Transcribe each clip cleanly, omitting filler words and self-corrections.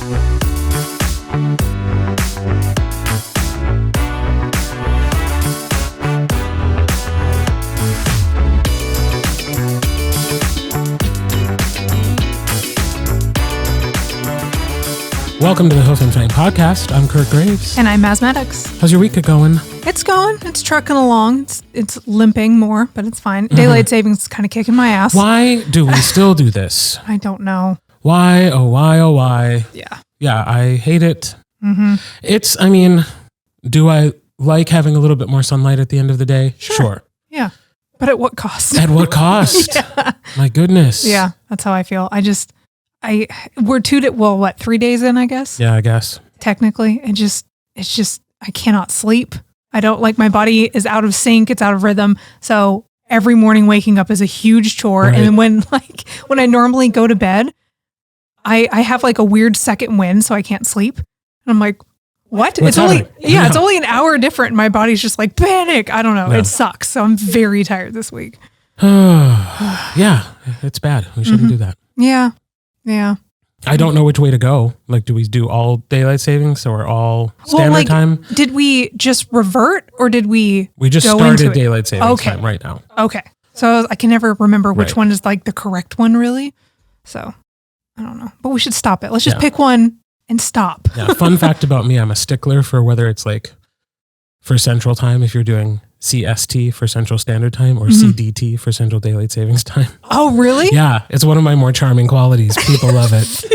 Welcome to the Hoof Fang podcast. I'm Kirt Graves. And I'm Maz Maddox. How's your week going? It's going. It's trucking along. It's limping more, but it's fine. Daylight savings is kind of kicking my ass. Why do we still do this? I don't know. Why, oh why, oh why? Yeah. Yeah, I hate it. Mm-hmm. Do I like having a little bit more sunlight at the end of the day? Sure. Yeah. But at what cost? At what cost? Yeah. My goodness. Yeah, that's how I feel. We're 3 days in, I guess. Yeah, I guess. Technically. It's just, I cannot sleep. I don't like, my body is out of sync. It's out of rhythm. So every morning waking up is a huge chore. Right. And when I normally go to bed, I have like a weird second wind, so I can't sleep. And I'm like, what? What's happening? It's only an hour different. My body's just like panic. I don't know. Yeah. It sucks. So I'm very tired this week. Yeah, it's bad. We shouldn't do that. Yeah. Yeah. I don't know which way to go. Like, do we do all daylight savings or all standard time? Did we just revert or did we just go started into daylight savings time right now. Okay. So I can never remember which Right. one is like the correct one really. So I don't know, but we should stop it. Let's just Yeah. pick one and stop. Yeah. Fun fact about me, I'm a stickler for whether it's like for Central Time, if you're doing CST for Central Standard Time or CDT for Central Daylight Savings Time. Oh, really? Yeah. It's one of my more charming qualities. People love it.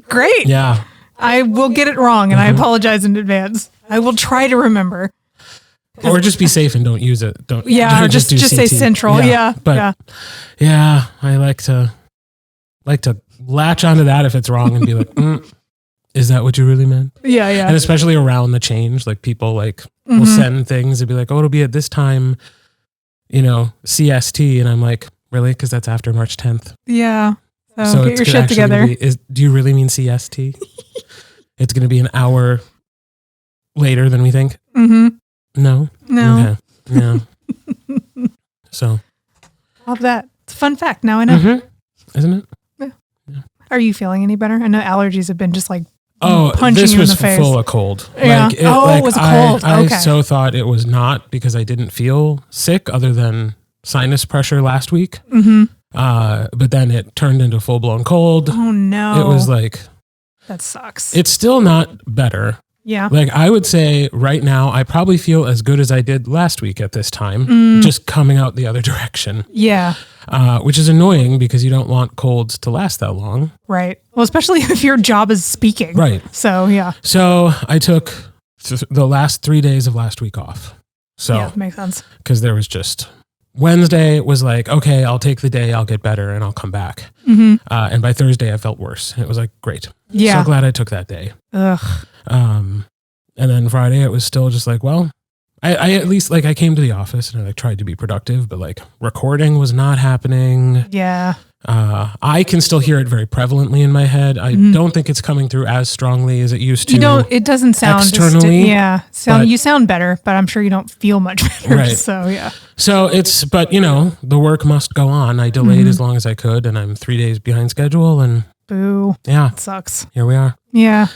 Great. Yeah. I will get it wrong and I apologize in advance. I will try to remember. Or just be safe and don't use it. Don't. Yeah, or just just say CT. Central. Yeah. But yeah, I like to latch onto that if it's wrong and be like, is that what you really meant? Yeah. Yeah. And especially around the change, like people will send things and be like, oh, it'll be at this time, CST. And I'm like, really? Because that's after March 10th. Yeah. So get your shit together. Do you really mean CST? It's going to be an hour later than we think? Mm-hmm. No. No. Okay. Yeah. So. Love that. It's a fun fact. Now I know. Mm-hmm. Isn't it? Yeah. Are you feeling any better? I know allergies have been just like punching this you was in the face. full of cold. Yeah. It was cold. I Okay. so thought it was not because I didn't feel sick other than sinus pressure last week. Mm-hmm. But then it turned into full blown cold. Oh no. It was like, that sucks. it's still not better. Yeah. Like I would say right now, I probably feel as good as I did last week at this time, just coming out the other direction. Yeah. Which is annoying because you don't want colds to last that long. Right. Well, especially if your job is speaking. Right. So yeah. So I took the last 3 days of last week off. So yeah, makes sense. because there was just Wednesday was like, okay, I'll take the day, I'll get better and I'll come back. Mm-hmm. And by Thursday I felt worse. It was like, great. Yeah. So glad I took that day. Ugh. And then Friday it was still just like, well, I at least I came to the office and I tried to be productive, but recording was not happening. Yeah. I can still hear it very prevalently in my head. I don't think it's coming through as strongly as it used to. It doesn't sound externally. You sound better, but I'm sure you don't feel much better. Right. So yeah. So but the work must go on. I delayed as long as I could and I'm 3 days behind schedule and boo. Yeah. It sucks. Here we are. Yeah.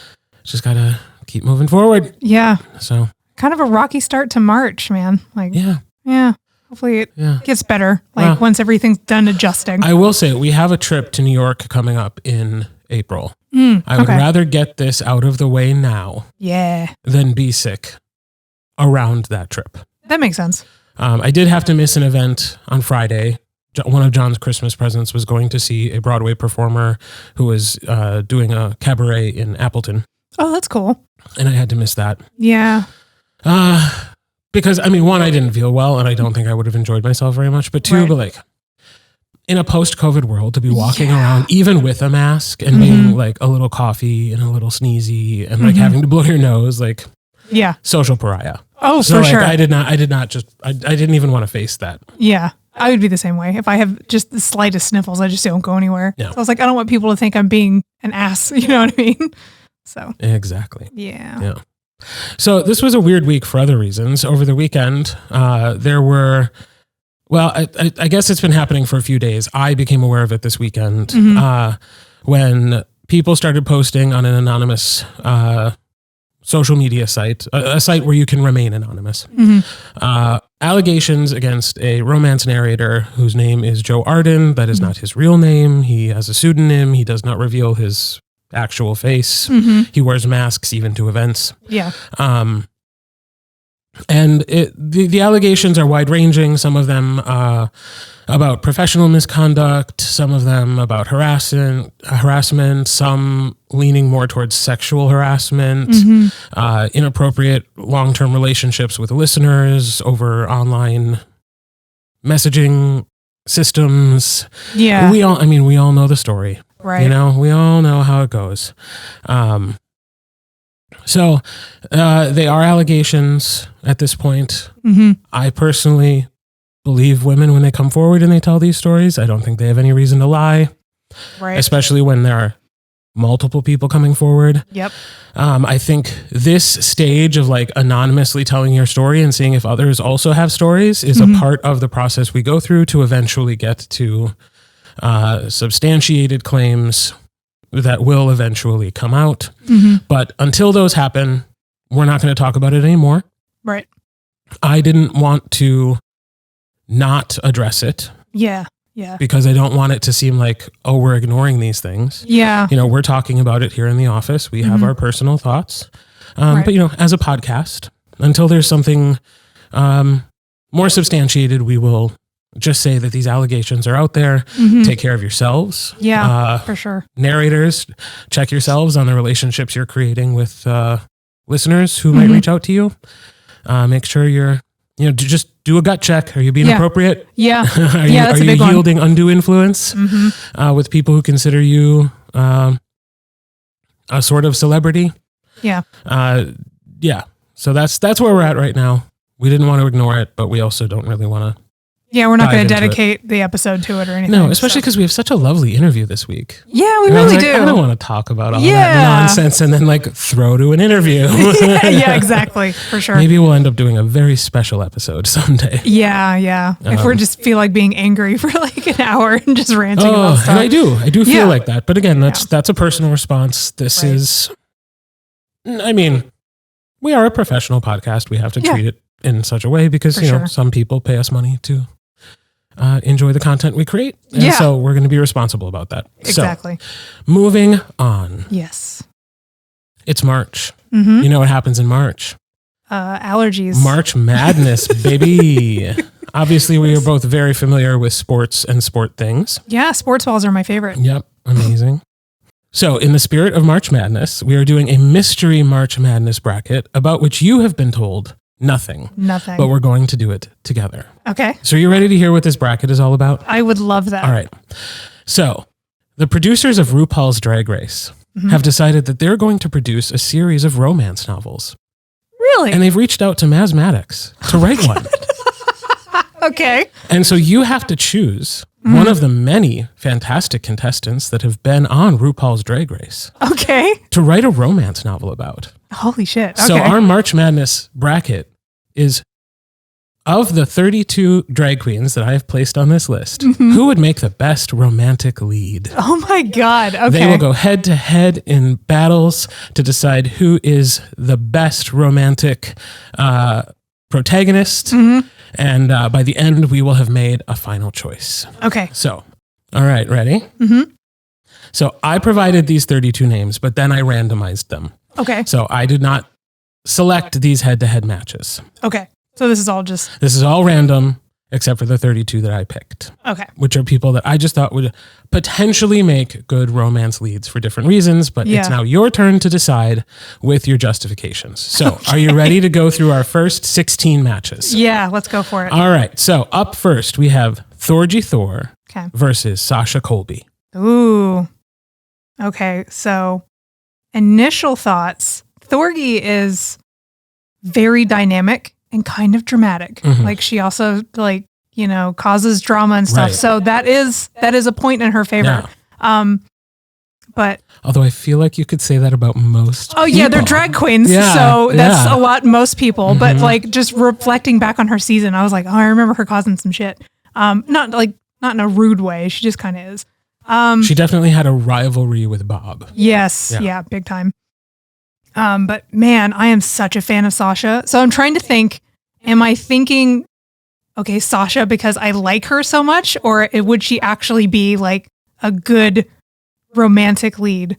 Just gotta keep moving forward. Yeah. So kind of a rocky start to March, man. Yeah. Hopefully it gets better. Once everything's done adjusting. I will say we have a trip to New York coming up in April. I would rather get this out of the way now than be sick around that trip. That makes sense. I did have to miss an event on Friday. One of John's Christmas presents was going to see a Broadway performer who was doing a cabaret in Appleton. Oh, that's cool. And I had to miss that. Yeah. Because, one, I didn't feel well and I don't think I would have enjoyed myself very much. But two, but in a post-COVID world, to be walking around even with a mask and being a little coughy and a little sneezy and having to blow your nose, social pariah. Oh, so for sure. I didn't even want to face that. Yeah. I would be the same way. If I have just the slightest sniffles, I just don't go anywhere. Yeah. So I was like, I don't want people to think I'm being an ass. You know what I mean? So. Exactly. Yeah. Yeah. So this was a weird week for other reasons. Over the weekend, there were, I guess it's been happening for a few days. I became aware of it this weekend when people started posting on an anonymous social media site, a site where you can remain anonymous, allegations against a romance narrator whose name is Joe Arden. That is not his real name. He has a pseudonym. He does not reveal his actual face. He wears masks even to events. Yeah. And the allegations are wide ranging. Some of them about professional misconduct, some of them about harassment, some leaning more towards sexual harassment, inappropriate long-term relationships with listeners over online messaging systems. Yeah. We all know the story. Right. You know, we all know how it goes. So they are allegations at this point. I personally believe women when they come forward and they tell these stories. I don't think they have any reason to lie, Right. especially when there are multiple people coming forward. Yep. I think this stage of like anonymously telling your story and seeing if others also have stories is a part of the process we go through to eventually get to substantiated claims that will eventually come out. But until those happen, we're not going to talk about it anymore. Right. I didn't want to not address it Yeah. Yeah. because I don't want it to seem like, oh, we're ignoring these things. Yeah. You know, we're talking about it here in the office. We have our personal thoughts. But, you know, as a podcast, until there's something more substantiated, we will just say that these allegations are out there. Take care of yourselves. Yeah. For sure. Narrators, check yourselves on the relationships you're creating with listeners who might reach out to you. Make sure you're, you know, just do a gut check. Are you being appropriate? Yeah. Are That's a you big one. yielding undue influence with people who consider you a sort of celebrity? Yeah. Yeah. So that's where we're at right now. We didn't want to ignore it, but we also don't really want to. Yeah, we're not going dive to into dedicate the episode to it or anything. No, especially so. because we have such a lovely interview this week. Yeah, we And I was really like, do. I don't want to talk about all Yeah. that nonsense and then like throw to an interview. yeah, exactly. For sure. Maybe we'll end up doing a very special episode someday. Yeah, yeah. If we just feel like being angry for like an hour and just ranting about stuff. And I do feel Yeah. like that. But again, that's a personal response. This Right. is, I mean, we are a professional podcast. We have to treat it in such a way because, For you know, sure. some people pay us money to enjoy the content we create. And Yeah. so we're going to be responsible about that. Exactly. So, moving on. Yes. It's March. Mm-hmm. You know what happens in March? Allergies. March Madness, baby. Obviously, we are both very familiar with sports and sport things. Yeah, sports balls are my favorite. Yep, amazing. So, in the spirit of March Madness, we are doing a mystery March Madness bracket about which you have been told nothing. Nothing. But we're going to do it together. Okay. So, are you ready to hear what this bracket is all about? I would love that. All right. So, the producers of RuPaul's Drag Race have decided that they're going to produce a series of romance novels. Really? And they've reached out to Maz Maddox to write one. Okay. And so you have to choose one of the many fantastic contestants that have been on RuPaul's Drag Race Okay. to write a romance novel about. Holy shit. Okay. So our March Madness bracket is, of the 32 drag queens that I have placed on this list, who would make the best romantic lead? Oh my God. Okay. They will go head to head in battles to decide who is the best romantic protagonist. And by the end, we will have made a final choice. Okay. So, all right, ready? So I provided these 32 names, but then I randomized them. Okay. So I did not select these head-to-head matches. Okay. So this is all just, This is all random, except for the 32 that I picked, okay. which are people that I just thought would potentially make good romance leads for different reasons, but it's Yeah. now your turn to decide with your justifications. So are you ready to go through our first 16 matches? Yeah, let's go for it. All right. So up first, we have Thorgy Thor Okay. versus Sasha Colby. Ooh. Okay. So initial thoughts, Thorgy is very dynamic and kind of dramatic. Like she also causes drama and stuff. Right. So that is a point in her favor. But Although I feel like you could say that about most oh yeah, they're people. drag queens. Yeah, So that's yeah. a lot most people. But like just reflecting back on her season, I was like, oh, I remember her causing some shit. Not in a rude way. She just kind of is. She definitely had a rivalry with Bob. Yes. Yeah, big time. But man, I am such a fan of Sasha. So I'm trying to think, am I thinking, okay, Sasha because I like her so much, or would she actually be like a good romantic lead?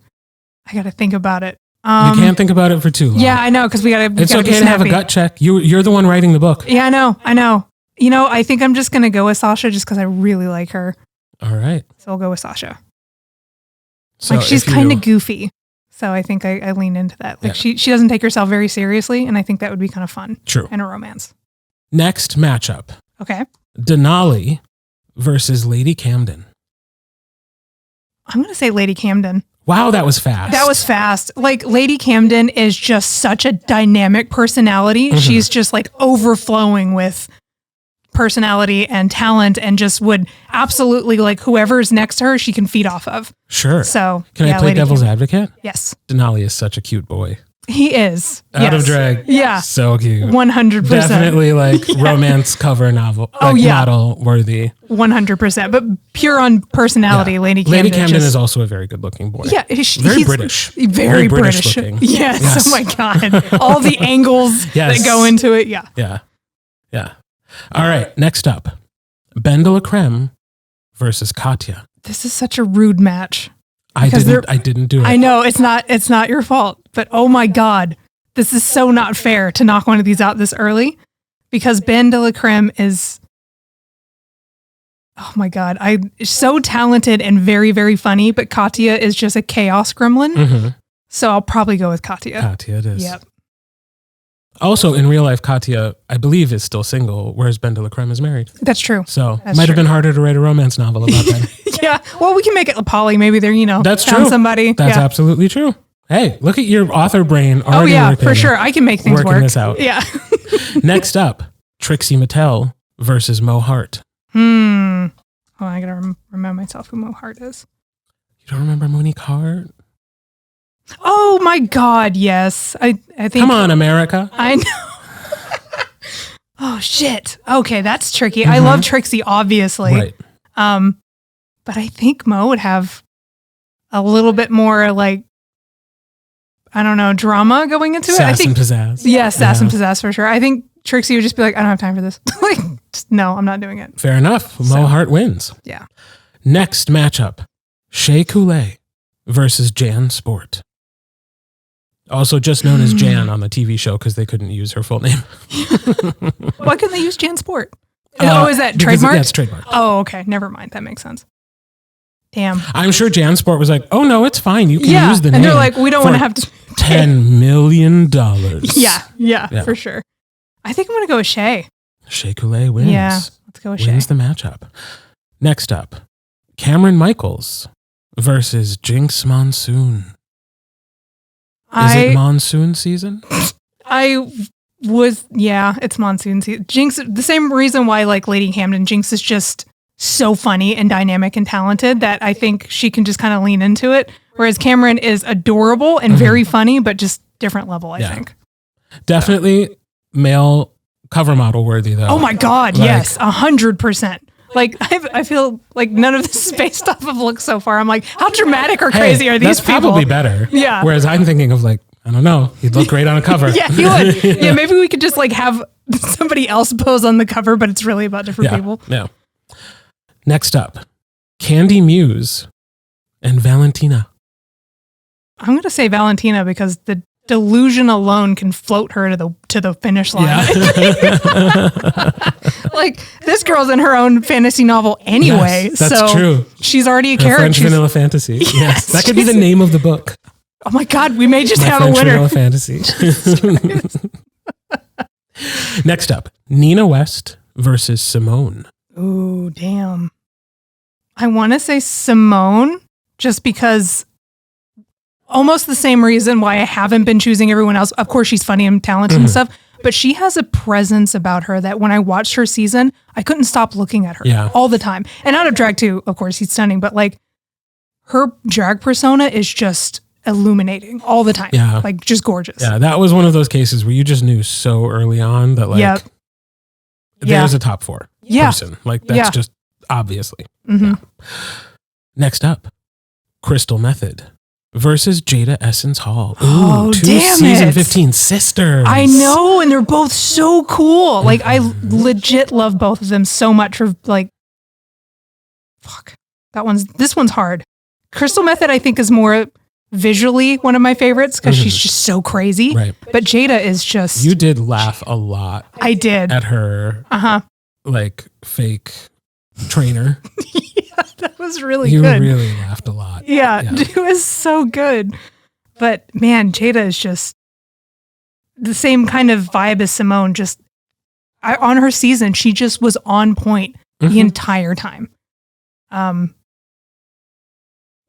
I got to think about it. You can't think about it for too long. Yeah, I know, because we got to. It's okay to have a gut check. You're the one writing the book. Yeah, I know. You know, I think I'm just gonna go with Sasha just because I really like her. All right. So I'll go with Sasha. So like she's kind of goofy, so I think I lean into that. Like she doesn't take herself very seriously, and I think that would be kind of fun. True. In a romance. Next matchup. Okay. Denali versus Lady Camden. I'm gonna say Lady Camden. Wow, that was fast. That was fast. Like Lady Camden is just such a dynamic personality. Mm-hmm. She's just like overflowing with personality and talent, and just would absolutely like whoever's next to her, she can feed off of. Sure. So can I play devil's advocate? Yes. Denali is such a cute boy. He is. Out of drag. Yeah. So cute. 100%. Definitely like romance cover novel. Like model worthy. 100%. But pure on personality, Lady Camden. Lady Camden is also a very good looking boy. Yeah. Very British. Very British looking. Yes. Oh my God. All the angles that go into it. Yeah. Yeah. Yeah. All right. Next up, Ben de la Creme versus Katya. This is such a rude match. I didn't do it. I know it's not your fault, but oh my God, this is so not fair to knock one of these out this early, because Ben de la Creme is, oh my God, so talented and very, very funny, but Katya is just a chaos gremlin. Mm-hmm. So I'll probably go with Katya. Katya it is. Yep. Also, in real life, Katya, I believe, is still single, whereas Ben de la Creme is married. That's true. So it might have been harder to write a romance novel about that. Yeah. Well, we can make it a poly. Maybe they're, that's found true. Somebody. That's absolutely true. Hey, look at your author brain already. Oh, yeah, working, for sure. I can make things working work. This out. Yeah. Next up, Trixie Mattel versus Mo Hart. Oh, I got to remember myself who Mo Hart is. You don't remember Monique Hart? Oh, my God. Yes. I think. Come on, America. I know. Oh shit. Okay, that's tricky. Mm-hmm. I love Trixie, obviously. Right. But I think Mo would have a little bit more like, I don't know, drama going into it. I think and pizzazz. Yeah, sass and pizzazz for sure. I think Trixie would just be like, I don't have time for this. Like, no, I'm not doing it. Fair enough. Mo Hart wins. Yeah. Next matchup, Shea Coulee versus Jan Sport. Also just known as Jan on the TV show because they couldn't use her full name. Why couldn't they use Jan Sport? Is that trademarked? Yeah, it's trademarked. Oh, okay. Never mind. That makes sense. Damn. I'm sure Jan Sport was like, oh no, it's fine. You can use the name. And they're like, we don't want to have to $10 million. Yeah, for sure. I think I'm going to go with Shea. Shea Coulee wins. Yeah, let's go with Shea. Wins the matchup. Next up, Cameron Michaels versus Jinx Monsoon. Is it monsoon season? It's monsoon season. Jinx, the same reason why like Lady Camden, Jinx is just so funny and dynamic and talented that I think she can just kind of lean into it. Whereas Cameron is adorable and very funny, but just different level, I think. Definitely male cover model worthy though. Oh my God, yes, 100%. Like, I feel like none of this is based off of looks so far. I'm like, how dramatic or crazy are these people? That's probably better. Yeah. Whereas I'm thinking of like, I don't know, he'd look great on a cover. Yeah, he would. Yeah, maybe we could just like have somebody else pose on the cover, but it's really about different people. Yeah. Next up, Candy Muse and Valentina. I'm going to say Valentina because the delusion alone can float her to the finish line. Yeah. Like, this girl's in her own fantasy novel anyway. Yes, that's true. She's already a character. French vanilla fantasy. Yes, that could be the name of the book. Oh my God, we may just have French a winner. Vanilla fantasy. Next up, Nina West versus Simone. Ooh, damn. I want to say Simone just because almost the same reason why I haven't been choosing everyone else. Of course, she's funny and talented and stuff, but she has a presence about her that when I watched her season, I couldn't stop looking at her all the time. And out of drag too, of course, he's stunning, but like her drag persona is just illuminating all the time. Yeah. Like just gorgeous. Yeah. That was one of those cases where you just knew so early on that like there's a top 4 person. Like that's just obviously. Mm-hmm. Yeah. Next up, Crystal Method versus Jada Essence Hall. Ooh, Oh, two damn season it. 15 sisters. I know, and they're both so cool. Like, I legit love both of them so much. For like, fuck, this one's hard. Crystal Method, I think, is more visually one of my favorites because she's just so crazy. Right. But Jada is just. You did laugh a lot I did. at her, like, fake trainer. Yeah, that was really You good. really laughed a lot. Yeah, it was so good. But man, Jada is just the same kind of vibe as Simone. Just on her season, she just was on point the entire time.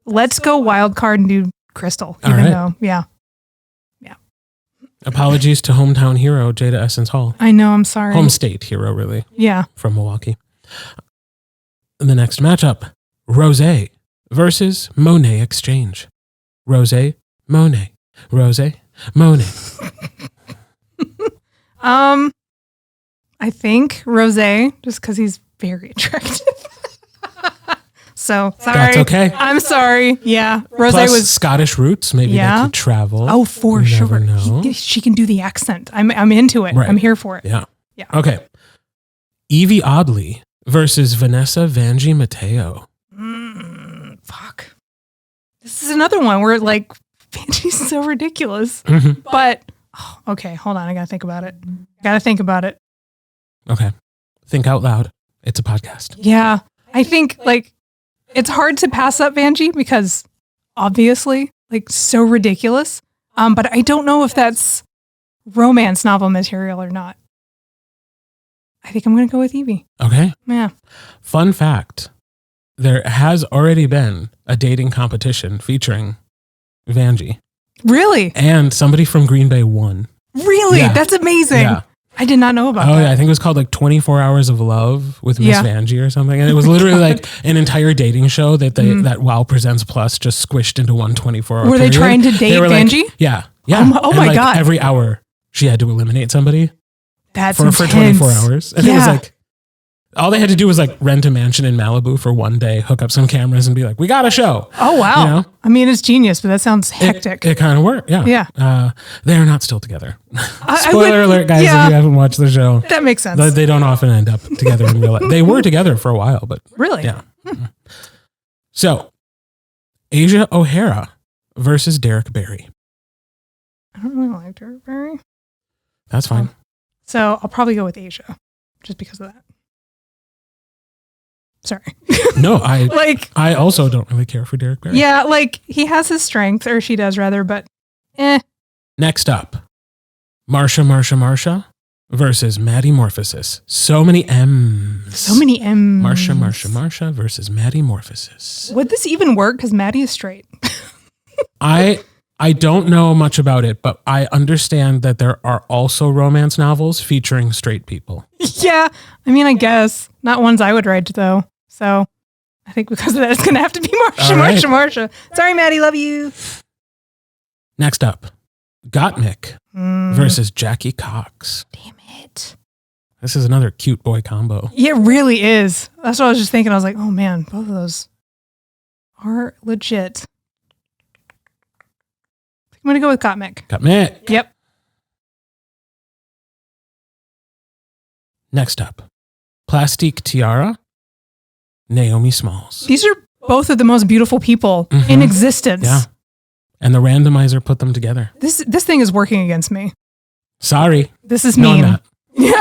Let's go wild card and do Crystal. Even though, yeah. Apologies to hometown hero Jada Essence Hall. I know, I'm sorry. Home state hero, really. Yeah. From Milwaukee. The next matchup, Rosé versus Monet Exchange. Rosé, Monet. Rosé, Monet. I think Rosé, just because he's very attractive. So sorry. That's okay. I'm sorry. Yeah. Rosé Plus was Scottish roots. Maybe they could travel. Oh, for You sure. never know. She can do the accent. I'm into it. Right. I'm here for it. Yeah. Yeah. Okay. Evie Oddly versus Vanessa Vanjie Mateo. Fuck. This is another one where like Vanjie's so ridiculous. But okay, hold on. I gotta think about it. Okay. Think out loud. It's a podcast. Yeah. I think like it's hard to pass up Vanjie because obviously like so ridiculous. But I don't know if that's romance novel material or not. I think I'm going to go with Evie. Okay. Yeah. Fun fact. There has already been a dating competition featuring Vanjie. Really? And somebody from Green Bay won. Really? Yeah. That's amazing. Yeah. I did not know about that. Oh, yeah. I think it was called like 24 Hours of Love with Miss Vanjie or something. And it was literally like an entire dating show that that Wow Presents Plus just squished into one 24-hour Were they trying to date Vanjie? Like, yeah. Yeah. Oh my God. Every hour she had to eliminate somebody. That's for 24 hours. And it was like, all they had to do was like rent a mansion in Malibu for one day, hook up some cameras and be like, we got a show. Oh, wow. You know? I mean, it's genius, but that sounds hectic. It kind of worked. Yeah. Yeah. They are not still together. Spoiler alert, guys, if you haven't watched the show. That makes sense. They don't often end up together in real life. They were together for a while, but. Really? Yeah. So, Asia O'Hara versus Derek Barry. I don't really like Derek Barry. That's fine. So I'll probably go with Asia just because of that. Sorry. No, I also don't really care for Derek Barry. Yeah, like he has his strength, or she does rather, but Next up, Marsha versus Maddie Morphosis. So many M's. Marsha versus Maddie Morphosis. Would this even work? Because Maddie is straight. I don't know much about it, but I understand that there are also romance novels featuring straight people. Yeah. I mean, I guess. Not ones I would write, though. So I think because of that, it's going to have to be Marsha. Sorry, Maddie. Love you. Next up, Gottmik versus Jackie Cox. Damn it. This is another cute boy combo. It really is. That's what I was just thinking. I was like, oh, man, both of those are legit. I'm going to go with Gottmik. Yep. Next up, Plastique Tiara, Naomi Smalls. These are both of the most beautiful people in existence. Yeah. And the randomizer put them together. This thing is working against me. Sorry. This is mean. mean. No,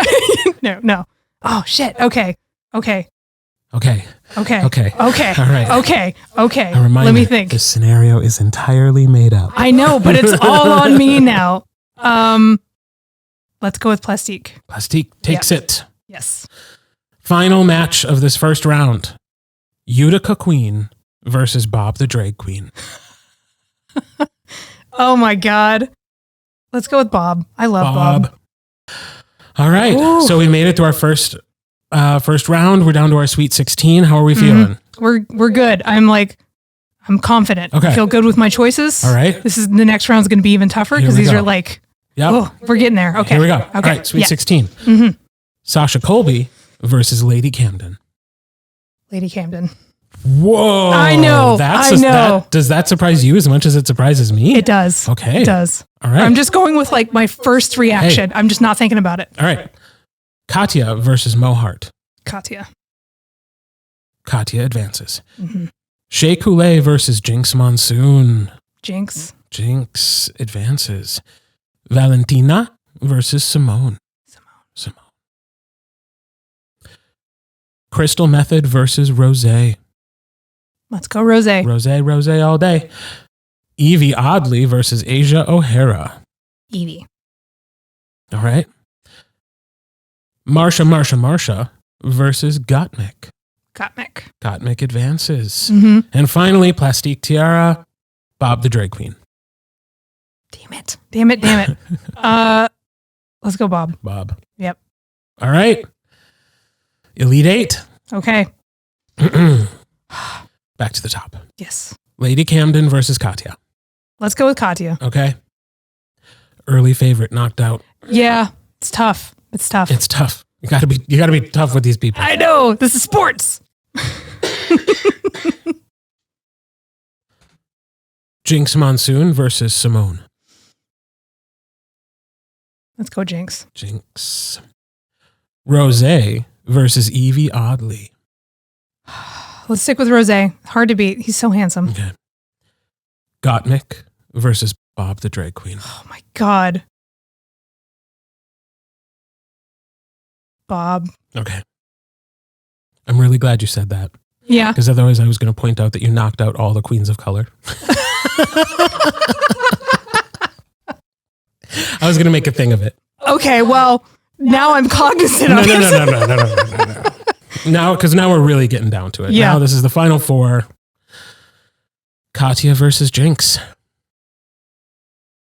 I'm not. No. Oh, shit. Okay. All right. Let me think. This scenario is entirely made up. I know, but it's all on me now. Let's go with Plastique. Plastique takes it. Yes. Final match of this first round. Utica Queen versus Bob the Drag Queen. Oh my God. Let's go with Bob. I love Bob. All right. Ooh. So we made it to our first round. We're down to our Sweet 16. How are we feeling? We're good. I'm confident. Okay. I feel good with my choices. All right. The next round's going to be even tougher because these are like, we're getting there. Okay. Here we go. Okay. All right. Sweet 16. Sasha Colby versus Lady Camden. Lady Camden. Whoa. I know. Does that surprise you as much as it surprises me? It does. Okay. It does. All right. I'm just going with like my first reaction. I'm just not thinking about it. All right. Katya versus Mohart. Katya. Katya advances. Shea Coulee versus Jinx Monsoon. Jinx. Jinx advances. Valentina versus Simone. Simone. Crystal Method versus Rosé. Let's go Rosé. Rosé all day. Evie Oddly versus Asia O'Hara. Evie. All right. Marsha versus Gottmik. Gottmik advances. And finally, Plastique Tiara, Bob the Drag Queen. Damn it. Let's go Bob. Bob. Yep. All right. Elite Eight. Okay. Back to the top. Yes. Lady Camden versus Katya. Let's go with Katya. Okay. Early favorite knocked out. Yeah. It's tough. It's tough. You gotta be tough with these people. I know. This is sports. Jinx Monsoon versus Simone. Let's go Jinx. Jinx. Rosé versus Evie Oddly. Let's stick with Rosé. Hard to beat. He's so handsome. Okay. Gottmik versus Bob the Drag Queen. Oh my God. Bob. Okay. I'm really glad you said that. Yeah. Because otherwise I was going to point out that you knocked out all the queens of color. I was going to make a thing of it. Okay, well, now I'm cognizant of No. Now, because now we're really getting down to it. Yeah. Now this is the final four. Katya versus Jinx.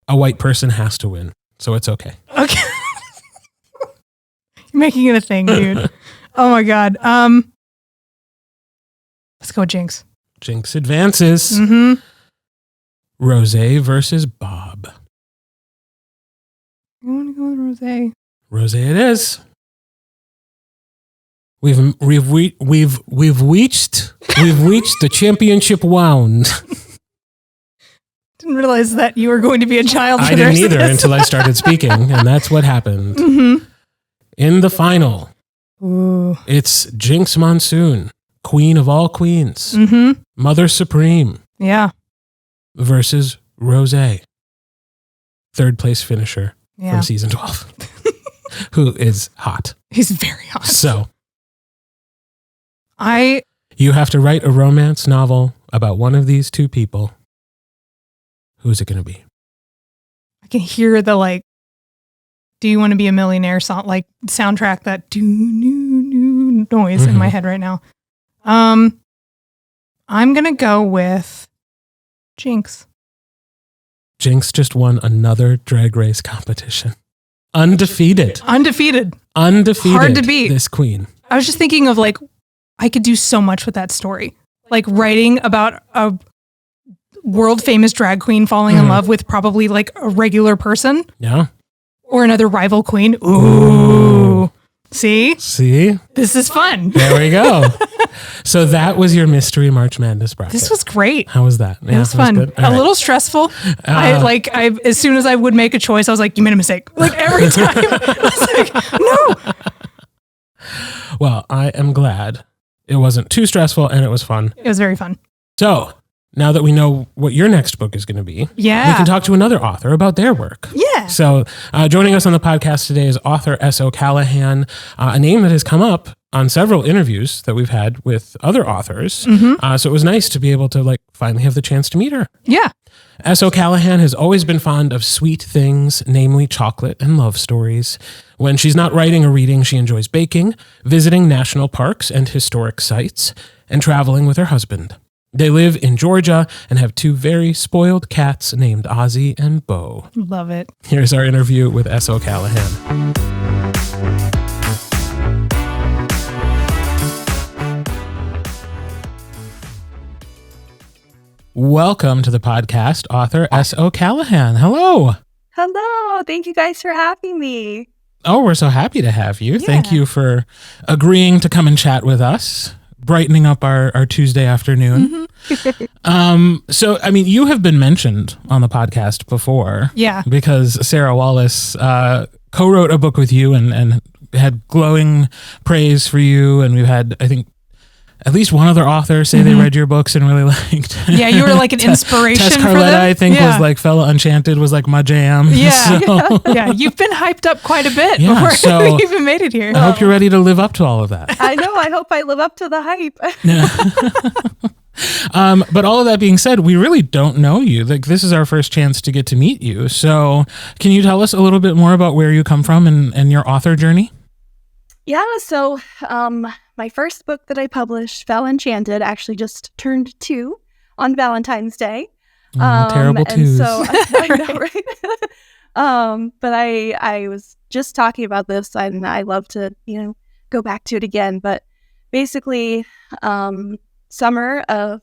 A white person has to win, so it's okay. Okay. You're making it a thing, dude. Oh my God. Let's go Jinx. Jinx advances. Rosé versus Bob. I want to go with Rosé. Rosé it is. We've reached the championship round. Didn't realize that you were going to be a child. I didn't either until I started speaking, and that's what happened. In the final, it's Jinx Monsoon, queen of all queens, Mother Supreme, versus Rosé, third place finisher from season 12, who is hot. He's very hot. So, you have to write a romance novel about one of these two people. Who's it going to be? I can hear the like, "Do You Want to Be a Millionaire" song, like soundtrack, that do noise in my head right now. I'm going to go with Jinx. Jinx just won another drag race competition. Undefeated. Hard to beat. This queen. I was just thinking of like, I could do so much with that story. Like writing about a world famous drag queen falling in love with probably like a regular person. Yeah. Or another rival queen. Ooh. See? This is fun. There we go. So that was your Mystery March Madness bracket. This was great. How was that? It was fun. A little stressful. I as soon as I would make a choice, I was like, you made a mistake. Like every time. I was like, no. Well, I am glad it wasn't too stressful and it was fun. It was very fun. So now that we know what your next book is going to be, we can talk to another author about their work. Yeah. So joining us on the podcast today is author S.O. Callahan, a name that has come up on several interviews that we've had with other authors. So it was nice to be able to like finally have the chance to meet her. Yeah. S.O. Callahan has always been fond of sweet things, namely chocolate and love stories. When she's not writing or reading, she enjoys baking, visiting national parks and historic sites, and traveling with her husband. They live in Georgia and have two very spoiled cats named Ozzy and Bo. Love it. Here's our interview with S.O. Callahan. Welcome to the podcast, author S.O. Callahan. Hello. Hello. Thank you guys for having me. Oh, we're so happy to have you. Yeah. Thank you for agreeing to come and chat with us. brightening up our Tuesday afternoon. So, I mean, you have been mentioned on the podcast before. Yeah. Because Sarah Wallace co-wrote a book with you and had glowing praise for you. And we've had, I think, at least one other author say they read your books and really liked. Yeah, you were like an inspiration Tess for Carletta, them. I think, was like Fella Enchanted was like my jam. Yeah. So, Yeah, you've been hyped up quite a bit Yeah, before so- we even made it here. I hope you're ready to live up to all of that. I know. I hope I live up to the hype. But all of that being said, we really don't know you. Like, this is our first chance to get to meet you. So can you tell us a little bit more about where you come from and your author journey? Yeah, so my first book that I published, Fell Enchanted, actually just turned 2 on Valentine's Day. Terrible and twos. so I know, right? But I was just talking about this, and I love to, go back to it again. But basically, summer of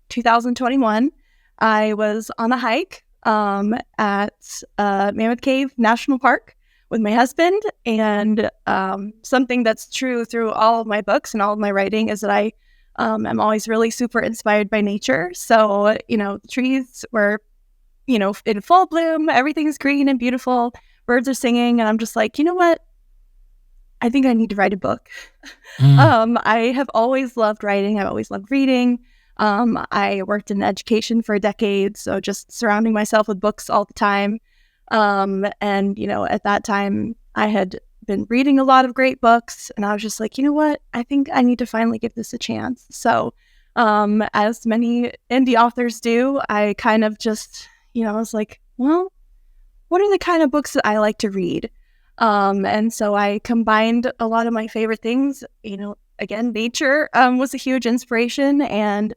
2021, I was on a hike at Mammoth Cave National Park with my husband, and something that's true through all of my books and all of my writing is that I am always really super inspired by nature. So, the trees were, in full bloom, everything's green and beautiful, birds are singing, and I'm just like, you know what? I think I need to write a book. I have always loved writing. I've always loved reading. I worked in education for a decade, so just surrounding myself with books all the time. And, at that time I had been reading a lot of great books, and I was just like, you know what? I think I need to finally give this a chance. So, as many indie authors do, I kind of just, I was like, well, what are the kind of books that I like to read? And so I combined a lot of my favorite things. Again, nature was a huge inspiration, and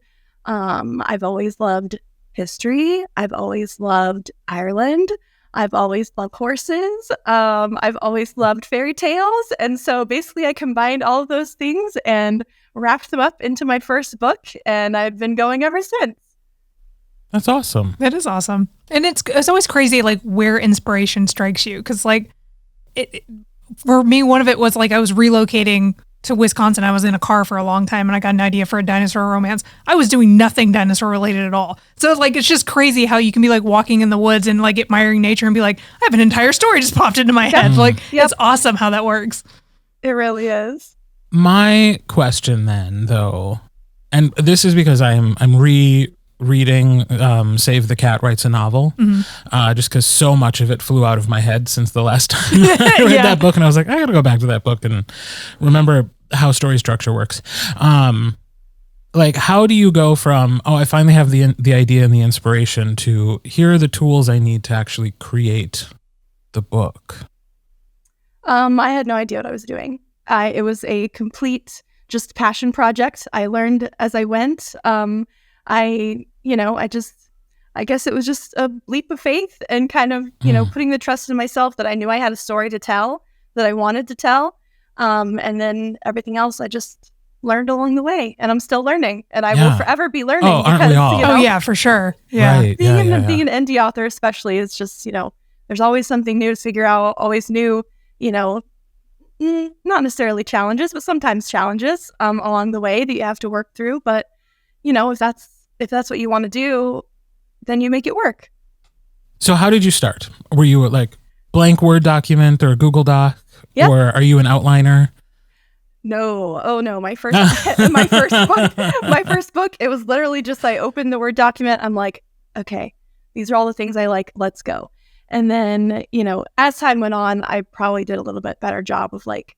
I've always loved history. I've always loved Ireland. I've always loved horses. I've always loved fairy tales. And so basically I combined all of those things and wrapped them up into my first book, and I've been going ever since. That's awesome. That is awesome. And it's always crazy, like, where inspiration strikes you. Because, like, for me, one of it was, like, I was relocating to Wisconsin. I was in a car for a long time, and I got an idea for a dinosaur romance. I was doing nothing dinosaur related at all. So, like, it's just crazy how you can be, like, walking in the woods and, like, admiring nature and be like, I have an entire story just popped into my head. Like, it's awesome how that works. It really is. My question then, though, and this is because I'm rereading Save the Cat Writes a Novel, just because so much of it flew out of my head since the last time I read that book, and I was like, I gotta go back to that book and remember how story structure works. Like, how do you go from, I finally have the idea and the inspiration, to here are the tools I need to actually create the book? I had no idea what I was doing. It was a complete just passion project. I learned as I went. I guess it was just a leap of faith and kind of, putting the trust in myself that I knew I had a story to tell, that I wanted to tell. And then everything else I just learned along the way, and I'm still learning, and I will forever be learning. Aren't we all? Oh yeah, for sure. Yeah. Right. Being an indie author especially is just, there's always something new to figure out, always new, not necessarily challenges, but sometimes challenges along the way that you have to work through. But, if that's what you want to do, then you make it work. So how did you start? Were you like blank Word document or a Google Doc? Yep. Or are you an outliner? No. Oh no. My first book, it was literally just, I opened the Word document. I'm like, okay, these are all the things I like. Let's go. And then, as time went on, I probably did a little bit better job of like,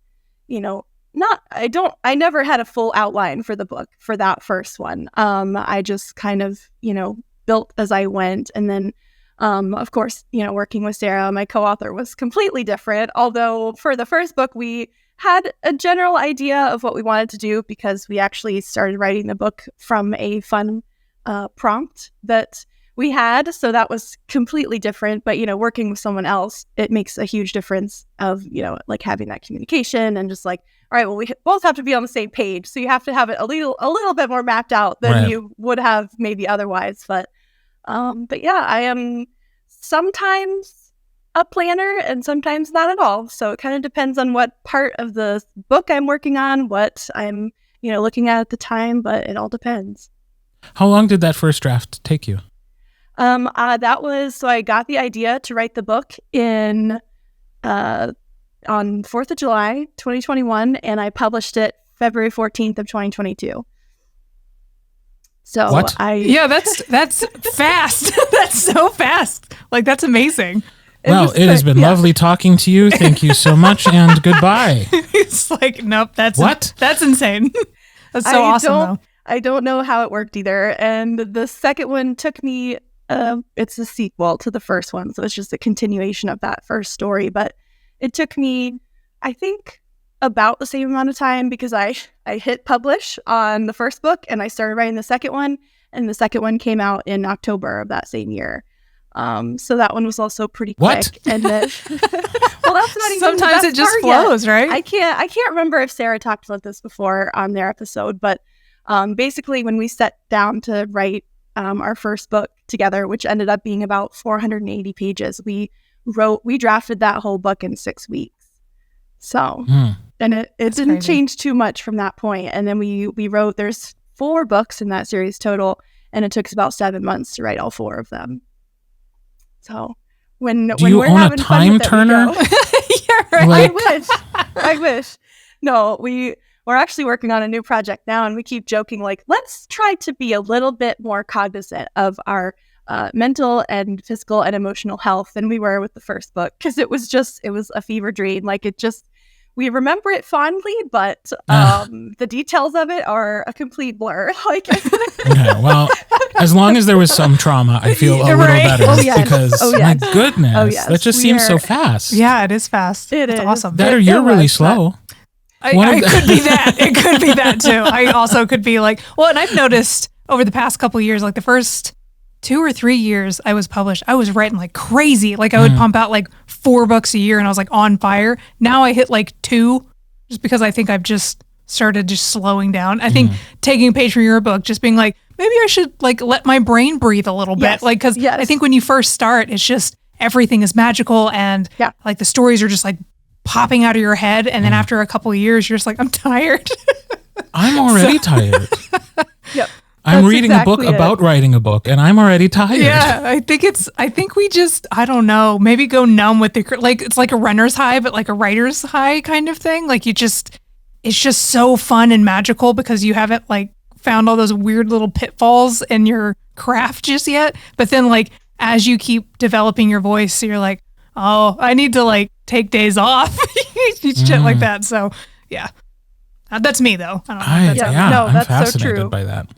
I never had a full outline for the book for that first one. I just kind of, built as I went. And then, of course, working with Sarah, my co-author, was completely different. Although for the first book, we had a general idea of what we wanted to do, because we actually started writing the book from a fun prompt that we had. So that was completely different. But, working with someone else, it makes a huge difference of, like having that communication and just like, all right, well, we both have to be on the same page. So you have to have it a little bit more mapped out than you would have maybe otherwise. But yeah, I am sometimes a planner and sometimes not at all. So it kind of depends on what part of the book I'm working on, what I'm looking at the time, but it all depends. How long did that first draft take you? That was, so I got the idea to write the book on 4th of July, 2021, and I published it February 14th of 2022. So what? That's fast. That's so fast. Like, that's amazing. Well, it has been lovely talking to you. Thank you so much, and goodbye. It's like, nope, that's insane. That's so awesome, though. I don't know how it worked either. And the second one took me, it's a sequel to the first one, so it's just a continuation of that first story. But it took me, I think, about the same amount of time, because I hit publish on the first book and I started writing the second one, and the second one came out in October of that same year. So that one was also pretty quick. What? And then, well, that's not even sometimes the it just best flows, yet. right? I can't remember if Sarah talked about this before on their episode, but basically when we sat down to write our first book together, which ended up being about 480 pages, we drafted that whole book in 6 weeks. So, and it didn't change too much from that point. And then we wrote, there's 4 books in that series total, and it took us about 7 months to write all 4 of them. So when you we're own having a time turner? Yeah, right. Like, I wish. No, we're actually working on a new project now, and we keep joking, like, let's try to be a little bit more cognizant of our mental and physical and emotional health than we were with the first book, because it was a fever dream. Like, we remember it fondly, but the details of it are a complete blur. Like, okay, well, as long as there was some trauma, I feel a little better. Oh, yes. Because my goodness, that just seems so fast. Yeah, it is fast. It's awesome. That, or you're really slow. I could be that. It could be that too. I also could be like, well, and I've noticed over the past couple of years, like the first 2 or 3 years I was published, I was writing like crazy. Like I would pump out like 4 books a year and I was like on fire. Now I hit like 2, just because I think I've just started just slowing down. I think taking a page from your book, just being like, maybe I should like let my brain breathe a little bit. Like, cause I think when you first start, it's just everything is magical and like the stories are just like popping out of your head. And then after a couple of years, you're just like, I'm tired. I'm already tired. Yep. I'm reading a book about writing a book, and I'm already tired. Yeah, I think we just, I don't know, maybe go numb with like, it's like a runner's high, but like a writer's high kind of thing. Like it's just so fun and magical because you haven't like found all those weird little pitfalls in your craft just yet. But then like, as you keep developing your voice, you're like, oh, I need to like take days off, shit like that. So yeah. That's me, though. I don't know. I'm that's fascinated so true. by that.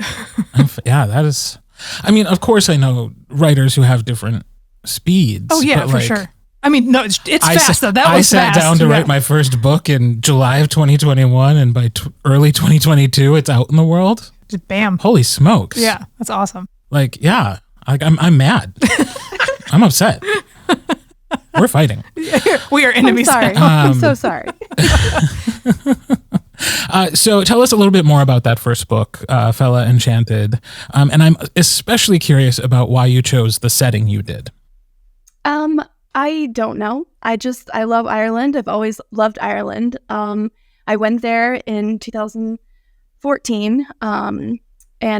That is. I mean, of course, I know writers who have different speeds. Oh yeah, for sure. I mean, no, it's fast though. I sat down to write my first book in July of 2021, and by early 2022, it's out in the world. Just bam! Holy smokes! Yeah, that's awesome. Like, yeah, I'm mad. I'm upset. We're fighting. We are enemies. I'm sorry. I'm so sorry. So tell us a little bit more about that first book, Fella Enchanted. And I'm especially curious about why you chose the setting you did. I don't know. I love Ireland. I've always loved Ireland. I went there in 2014, and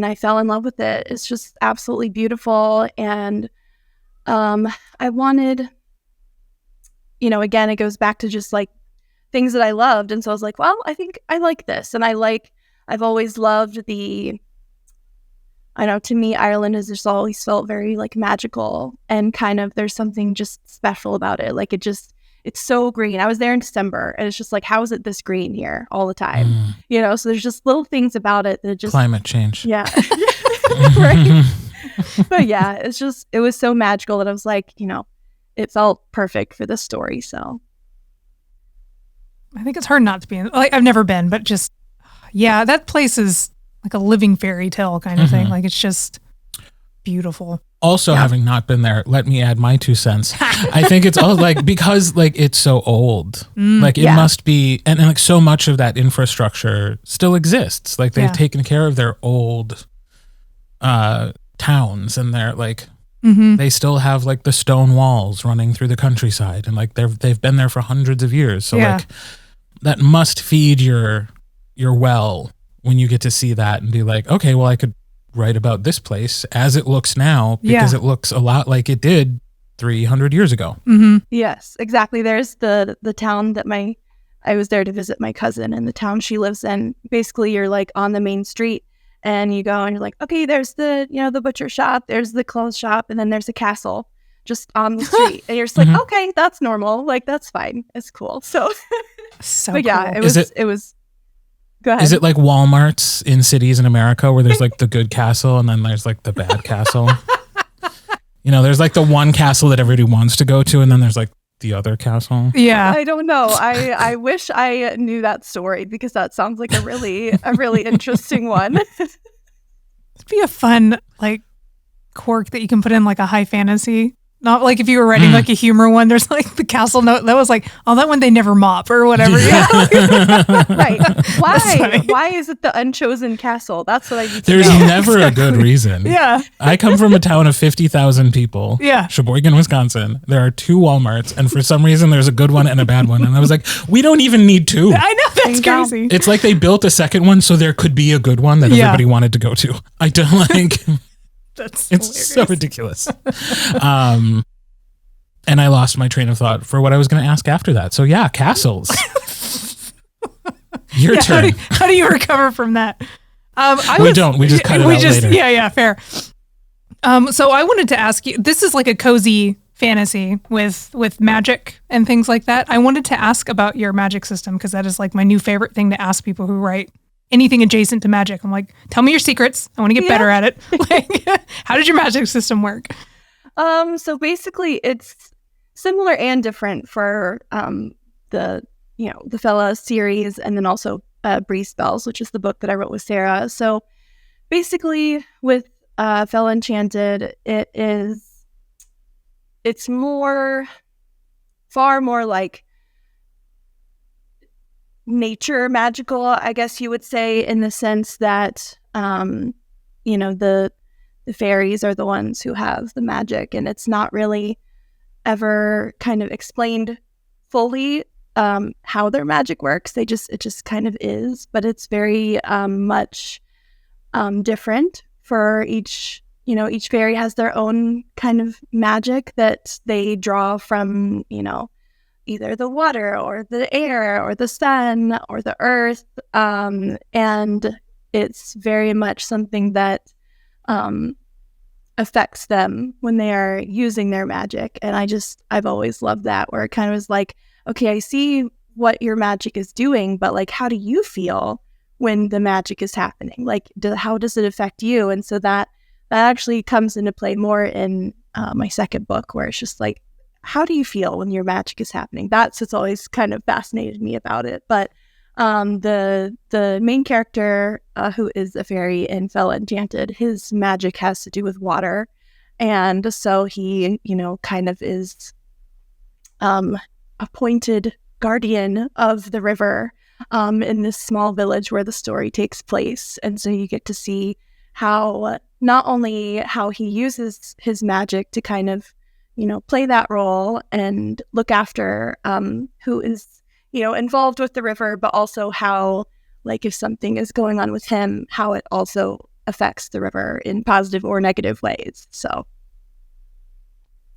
I fell in love with it. It's just absolutely beautiful. And I wanted, again, it goes back to just like things that I loved. And so I was like, well, I think I like this. And I've always loved to me, Ireland has just always felt very like magical and kind of, there's something just special about it. Like it's so green. I was there in December and it's just like, how is it this green here all the time? So there's just little things about it that just. Climate change. Yeah. Right. But yeah, it was so magical that I was like, it felt perfect for this story. So. I think it's hard not to be in. Like, I've never been, but just, yeah, that place is like a living fairy tale kind of thing. Like it's just beautiful. Also, having not been there, let me add my 2 cents. I think it's all like, because like it's so old, like it must be, and like so much of that infrastructure still exists. Like they've taken care of their old towns, and they're like, they still have like the stone walls running through the countryside, and like they've been there for hundreds of years. So like that must feed your well when you get to see that and be like, okay, well, I could write about this place as it looks now because it looks a lot like it did 300 years ago. Mm-hmm. Yes, exactly. There's the town that I was there to visit my cousin, and the town she lives in. Basically, you're like on the main street, and you go and you're like, okay, there's the butcher shop, there's the clothes shop, and then there's a castle just on the street, and you're just like, okay, that's normal, like that's fine, it's cool. So, but yeah, cool. it was. Go ahead. Is it like Walmarts in cities in America where there's like the good castle and then there's like the bad castle? There's like the one castle that everybody wants to go to, and then there's like the other castle. Yeah. I don't know. I wish I knew that story because that sounds like a really interesting one. It'd be a fun like quirk that you can put in like a high fantasy. Not like if you were writing like a humor one, there's like the castle note that was like, oh, that one they never mop or whatever. Yeah. Right. Why is it the unchosen castle? That's what I need to There's know. never a good reason. Yeah. I come from a town of 50,000 people. Yeah. Sheboygan, Wisconsin. There are 2 Walmarts, and for some reason there's a good one and a bad one. And I was like, we don't even need 2. I know, that's crazy. It's like they built a second one so there could be a good one that everybody wanted to go to. I don't like... It's so ridiculous. And I lost my train of thought for what I was going to ask after that. So yeah, castles. Your turn. How do you recover from that? We don't. We just cut it out later. Yeah, fair. So I wanted to ask you, this is like a cozy fantasy with magic and things like that. I wanted to ask about your magic system because that is like my new favorite thing to ask people who write anything adjacent to magic. I'm like, tell me your secrets. I want to get better at it. Like, how does your magic system work? So basically it's similar and different for the Fella series, and then also Breeze Spells, which is the book that I wrote with Sarah. So basically with Fella Enchanted, it's far more like nature magical, I guess you would say, in the sense that the fairies are the ones who have the magic, and it's not really ever kind of explained fully how their magic works. It just kind of is, but it's very much different for each fairy has their own kind of magic that they draw from either the water or the air or the sun or the earth. And it's very much something that affects them when they are using their magic. And I've always loved that, where it kind of is like, okay, I see what your magic is doing, but like, how do you feel when the magic is happening? Like, how does it affect you? And so that actually comes into play more in my second book, where it's just like, how do you feel when your magic is happening? That's what's always kind of fascinated me about it. But the main character, who is a fairy in Fella Enchanted, his magic has to do with water. And so he, kind of is appointed guardian of the river in this small village where the story takes place. And so you get to see how not only how he uses his magic to kind of play that role and look after who is, involved with the river, but also how, like, if something is going on with him, how it also affects the river in positive or negative ways. So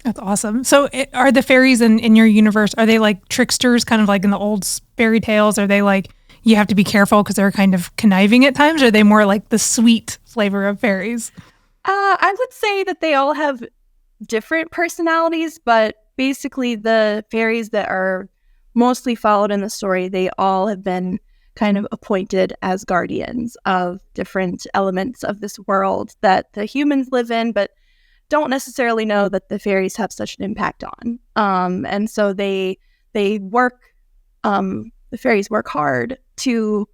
that's awesome. So are the fairies in your universe, are they like tricksters, kind of like in the old fairy tales? Are they like, you have to be careful because they're kind of conniving at times? Or are they more like the sweet flavor of fairies? I would say that they all have different personalities, but basically the fairies that are mostly followed in the story, they all have been kind of appointed as guardians of different elements of this world that the humans live in, but don't necessarily know that the fairies have such an impact on. And so they work, the fairies work hard to,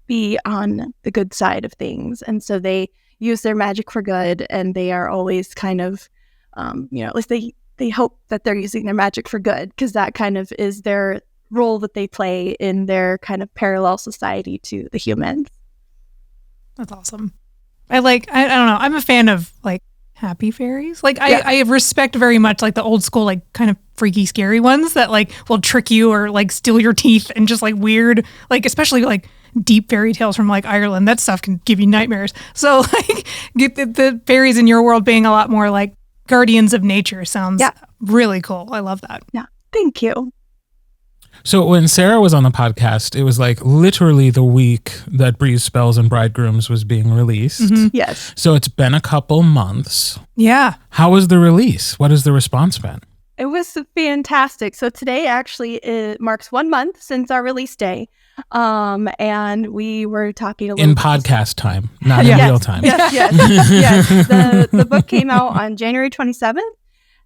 be on the good side of things. And so they use their magic for good, and they are always kind of, at least they hope that they're using their magic for good, because that kind of is their role that they play in their kind of parallel society to the humans. That's awesome. I don't know. I'm a fan of like happy fairies. Like I respect very much like the old school, like kind of freaky, scary ones that like will trick you or like steal your teeth and just like weird, like especially like deep fairy tales from like Ireland. That stuff can give you nightmares. So like the fairies in your world being a lot more like guardians of nature sounds really cool. I love that. Yeah. Thank you. So when Sarah was on the podcast, it was like literally the week that Breeze Spells and Bridegrooms was being released. Mm-hmm. Yes. So it's been a couple months. Yeah. How was the release? What has the response been? It was fantastic. So today actually it marks 1 month since our release day. And we were talking a little in podcast time, not in real time. Yes. Yes. The book came out on January 27th.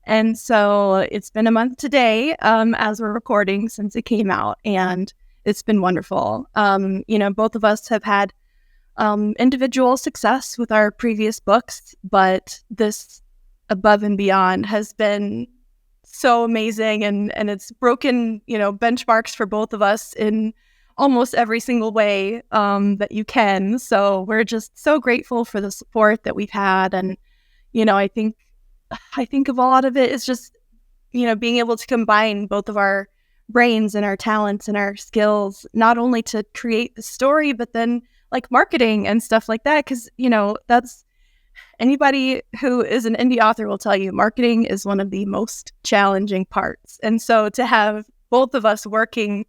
And so it's been a month today, as we're recording since it came out, and it's been wonderful. Both of us have had individual success with our previous books, but this Above and Beyond has been so amazing, and it's broken, benchmarks for both of us in almost every single way that you can. So we're just so grateful for the support that we've had, and I think of a lot of it is just, being able to combine both of our brains and our talents and our skills, not only to create the story, but then like marketing and stuff like that. Because, that's anybody who is an indie author will tell you marketing is one of the most challenging parts. And so to have both of us working,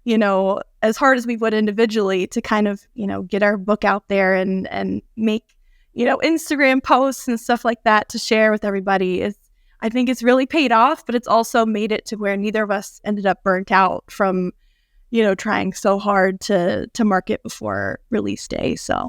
as hard as we would individually to kind of, get our book out there and make Instagram posts and stuff like that to share with everybody I think it's really paid off, but it's also made it to where neither of us ended up burnt out from, trying so hard to market before release day. So.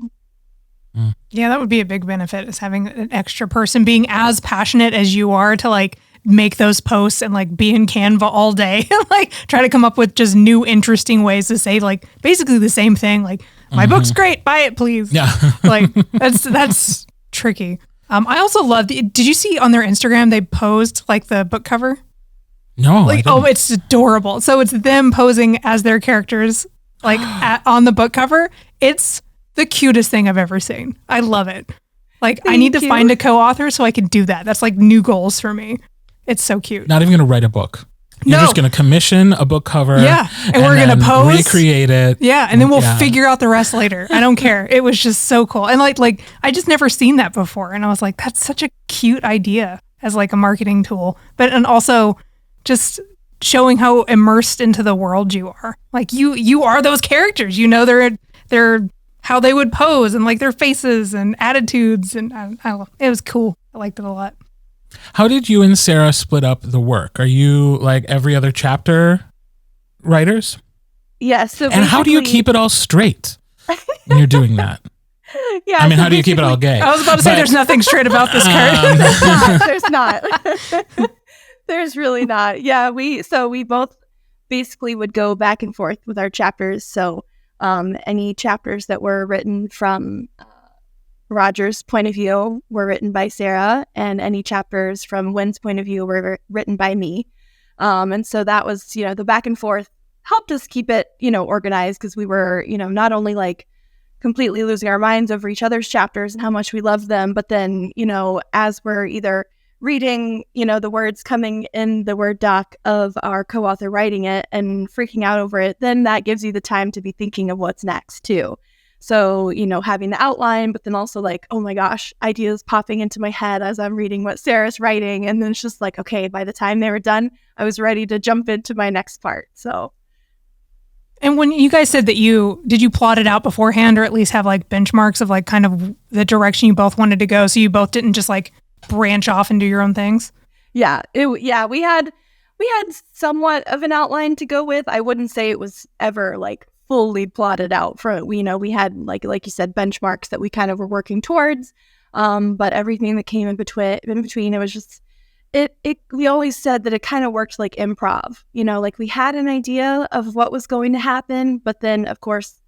Yeah, that would be a big benefit, is having an extra person being as passionate as you are to like make those posts and like be in Canva all day and like try to come up with just new interesting ways to say like basically the same thing. Like, my book's great, buy it, please. Yeah. Like that's tricky. I also love, did you see on their Instagram, they posed like the book cover? No. Like, it's adorable. So it's them posing as their characters, like on the book cover. It's the cutest thing I've ever seen. I love it. Like, I need to find a co-author so I can do that. That's like new goals for me. It's so cute. Not even going to write a book. You're just going to commission a book cover. Yeah. And we're going to pose. Recreate it. Yeah. And then we'll figure out the rest later. I don't care. It was just so cool. And like I just never seen that before. And I was like, that's such a cute idea as like a marketing tool. And also just showing how immersed into the world you are. Like you are those characters. They're how they would pose and like their faces and attitudes. And it was cool. I liked it a lot. How did you and Sarah split up the work? Are you like every other chapter writers? Yes. Yeah, so and how do you keep it all straight when you're doing that? Yeah. I mean, how do you keep it all gay? I was about to say there's nothing straight about this, Kirt. There's not. There's really not. Yeah. We both basically would go back and forth with our chapters. So any chapters that were written from Roger's point of view were written by Sarah, and any chapters from Wynn's point of view were written by me. And so that was, the back and forth helped us keep it, organized, because we were, not only like completely losing our minds over each other's chapters and how much we loved them, but then, as we're either reading, the words coming in the Word doc of our co-author writing it and freaking out over it, then that gives you the time to be thinking of what's next too. So, having the outline, but then also like, oh my gosh, ideas popping into my head as I'm reading what Sarah's writing. And then it's just like, okay, by the time they were done, I was ready to jump into my next part. So. And when you guys said that did you plot it out beforehand, or at least have like benchmarks of like kind of the direction you both wanted to go, so you both didn't just like branch off and do your own things? Yeah. We had somewhat of an outline to go with. I wouldn't say it was ever like fully plotted out for, we had like you said, benchmarks that we kind of were working towards. But everything that came in between, it was just, we always said that it kind of worked like improv, like we had an idea of what was going to happen, but then of course,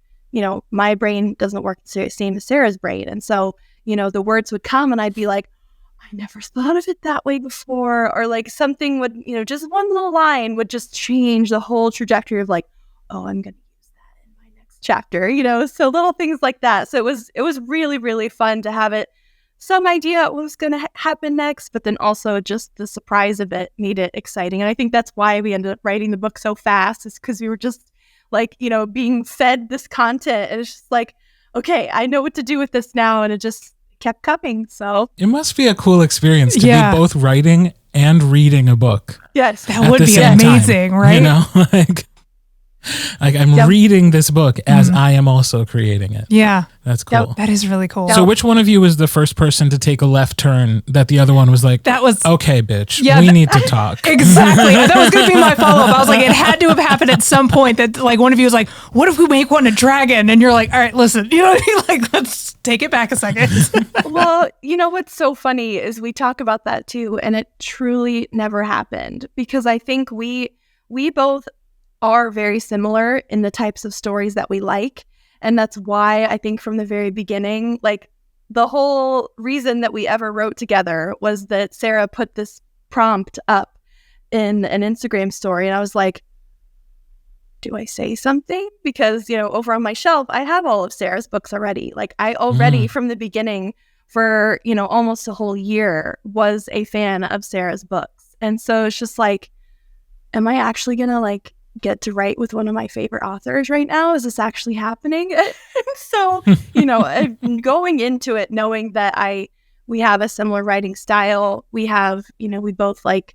my brain doesn't work the same as Sarah's brain. And so, the words would come and I'd be like, I never thought of it that way before. Or like something would, just one little line would just change the whole trajectory of like, oh, I'm going to use that in my next chapter, so little things like that. So it was really, really fun to have it, some idea what was going to happen next, but then also just the surprise of it made it exciting. And I think that's why we ended up writing the book so fast, is because we were just like, being fed this content. And it's just like, okay, I know what to do with this now. And it just kept coming. So it must be a cool experience to be both writing and reading a book. Yes. That would be amazing, time, right? Like I'm reading this book as I am also creating it. Yeah. That's cool. That is really cool. So which one of you was the first person to take a left turn that the other one was like, that was okay, bitch, we need to talk. Exactly. That was going to be my follow-up. I was like, it had to have happened at some point that like one of you was like, what if we make one a dragon? And you're like, all right, listen, you know what I mean? Like, let's take it back a second. Well, what's so funny is we talk about that too. And it truly never happened because I think we both are very similar in the types of stories that we like. And that's why I think from the very beginning, like the whole reason that we ever wrote together was that Sarah put this prompt up in an Instagram story. And I was like, do I say something? Because, over on my shelf, I have all of Sarah's books already. Like I already from the beginning for, almost a whole year was a fan of Sarah's books. And so it's just like, am I actually going to like get to write with one of my favorite authors right now? Is this actually happening? So, going into it, knowing that we have a similar writing style, we have, we both like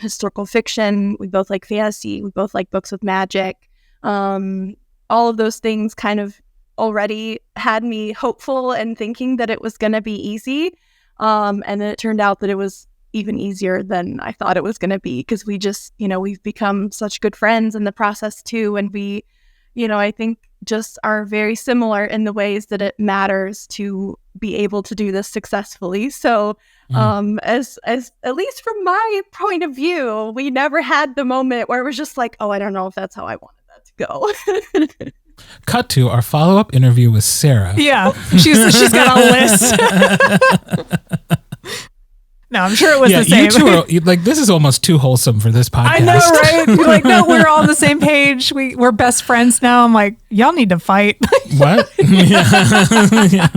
historical fiction, we both like fantasy, we both like books with magic. All of those things kind of already had me hopeful and thinking that it was going to be easy. And then it turned out that it was even easier than I thought it was going to be because we just, we've become such good friends in the process too. And we, I think just are very similar in the ways that it matters to be able to do this successfully. So as at least from my point of view, we never had the moment where it was just like, oh, I don't know if that's how I wanted that to go. Cut to our follow-up interview with Sarah. Yeah, she's got a list. No, I'm sure it was the same. You two are this is almost too wholesome for this podcast. I know, right? You're like, no, we're all on the same page. We're best friends now. I'm like, y'all need to fight. What? Yeah.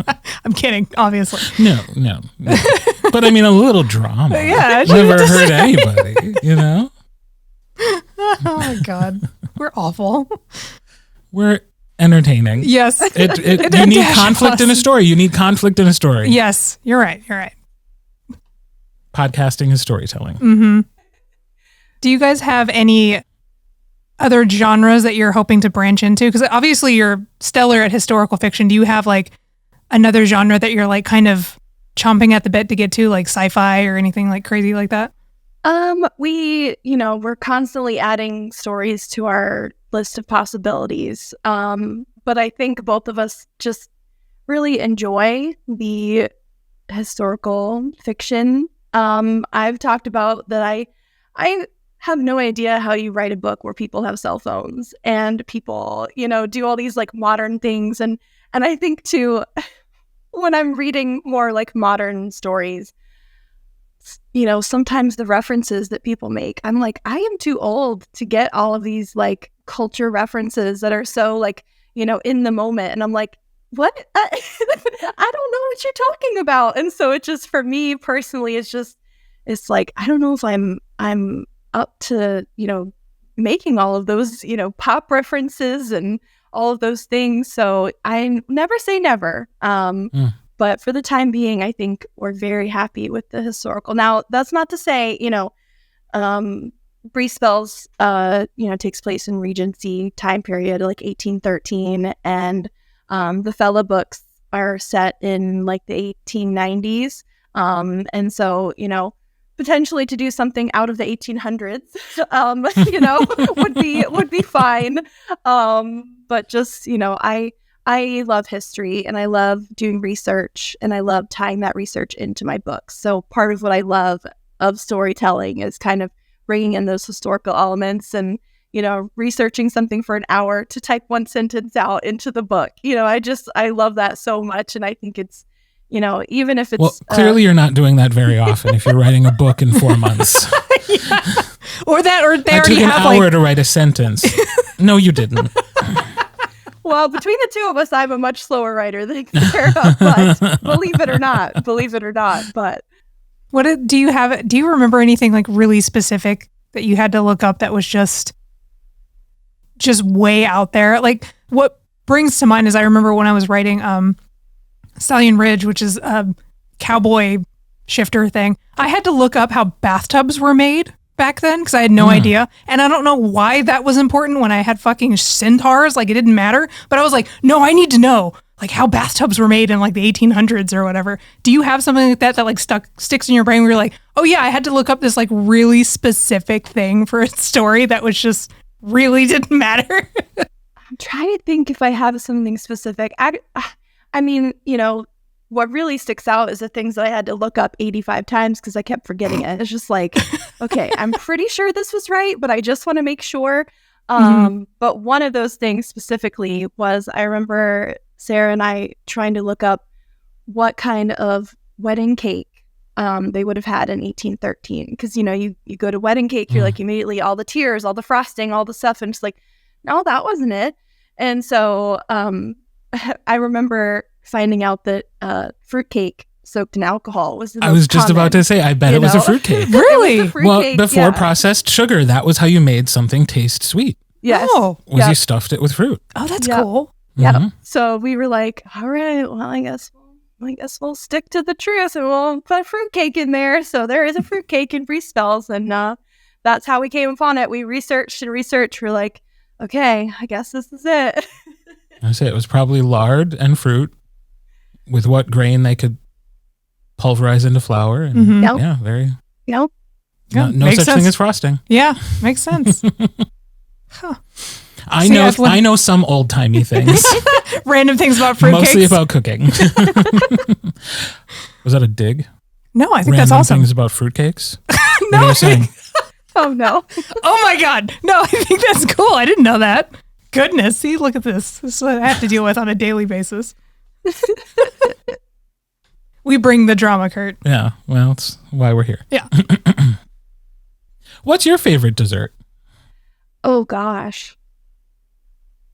I'm kidding, obviously. No. But I mean, a little drama. Yeah. Never hurt anybody, Oh my God. We're awful. We're entertaining. Yes. You need conflict in a story. Yes, you're right. Podcasting is storytelling. Mm-hmm. Do you guys have any other genres that you're hoping to branch into? Because obviously you're stellar at historical fiction. Do you have like another genre that you're like kind of chomping at the bit to get to, like sci-fi or anything like crazy like that? We're constantly adding stories to our list of possibilities. But I think both of us just really enjoy the historical fiction. I've talked about that I have no idea how you write a book where people have cell phones and people, do all these like modern things. And I think too, when I'm reading more like modern stories, sometimes the references that people make, I'm like, I am too old to get all of these like culture references that are so like, in the moment. And I'm like, what? I don't know what you're talking about. And so it just, for me personally, it's like, I don't know if I'm up to, making all of those, pop references and all of those things. So I never say never. But for the time being, I think we're very happy with the historical. Now, that's not to say, Brief Spells, takes place in Regency time period, like 1813, and the Fella books are set in like the 1890s. And so, potentially to do something out of the 1800s, would be fine. But just, I love history and I love doing research and I love tying that research into my books. So part of what I love of storytelling is kind of bringing in those historical elements and, researching something for an hour to type one sentence out into the book. I love that so much. And I think it's, even if it's... Well, clearly you're not doing that very often if you're writing a book in 4 months. Yeah. Or they I already took an have hour to write a sentence. No, you didn't. Well, between the two of us, I'm a much slower writer than Sarah, but believe it or not, but... Do you remember anything like really specific that you had to look up that was just just way out there. Like what brings to mind is I remember when I was writing Stallion Ridge, which is a cowboy shifter thing. I had to look up how bathtubs were made back then because I had no idea. And I don't know why that was important when I had fucking centaurs. Like it didn't matter. But I was like, no, I need to know like how bathtubs were made in like the 1800s or whatever. Do you have something like that like sticks in your brain where you're like, oh yeah, I had to look up this like really specific thing for a story that was just really didn't matter? I'm trying to think if I have something specific. I mean, you know, what really sticks out is the things that I had to look up 85 times because I kept forgetting it. It's just like, okay, I'm pretty sure this was right, but I just want to make sure. But one of those things specifically was I remember Sarah and I trying to look up what kind of wedding cake they would have had in 1813. Because, you know, you go to wedding cake, you're like immediately all the tiers, all the frosting, all the stuff. And it's like, no, that wasn't it. And so I remember finding out that fruitcake soaked in alcohol was the most I was just common, about to say, I bet it was a fruitcake. Really? Well, before processed sugar, that was how you made something taste sweet. Yes. Oh, Was you stuffed it with fruit. oh that's cool. Yeah. Mhm. So we were like, all right, well, I guess we'll stick to the truth and we'll put a fruitcake in there. So there is a fruitcake in Free Spells, and that's how we came upon it. We researched. We're like, okay, I guess this is it. I say it was probably lard and fruit with what grain they could pulverize into flour. And Yep. yeah, very Yep. no makes such sense. thing as frosting. Yeah, makes sense. Huh. I See, know that's what- I know some old timey things, Random things about fruitcakes. mostly about cooking. Was that a dig? No, I think Random that's awesome. things about fruitcakes. No, What are you saying? Oh no. Oh my God. No, I think that's cool. I didn't know that. Goodness. See, look at this. This is what I have to deal with on a daily basis. We bring the drama, Kirt. Yeah, well, it's why we're here. Yeah. What's your favorite dessert? Oh gosh.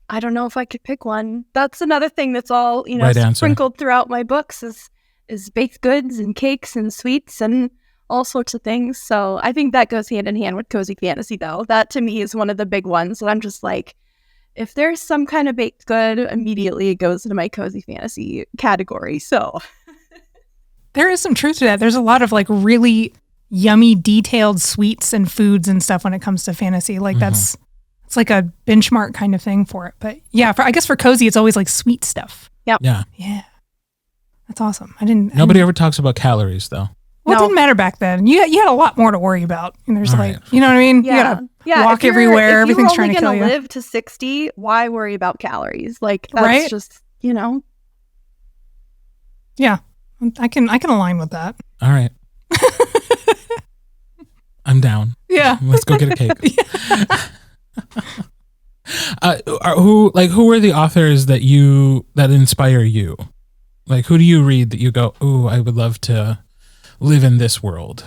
I don't know if I could pick one. That's another thing that's all, you know, Right answer. sprinkled throughout my books is baked goods and cakes and sweets and all sorts of things. So I think that goes hand in hand with cozy fantasy, though. That to me is one of the big ones that I'm just like, if there's some kind of baked good, immediately it goes into my cozy fantasy category. So There is some truth to that. There's a lot of like really yummy, detailed sweets and foods and stuff when it comes to fantasy. Like it's like a benchmark kind of thing for it. But yeah, I guess for cozy, it's always like sweet stuff. Yeah. Yeah. That's awesome. Nobody ever talks about calories, though. Well, it No. didn't matter back then. You had a lot more to worry about. And there's All like, right. you know what I mean? yeah, You gotta yeah. walk if you're- everywhere. Everything's if trying to you're kill only you. gonna live to 60, why worry about calories? Like that's Right? just, you know. Yeah. I can align with that. All right. I'm down. Yeah. Let's go get a cake. Who are the authors that inspire you? Like, who do you read that you go, ooh, I would love to live in this world?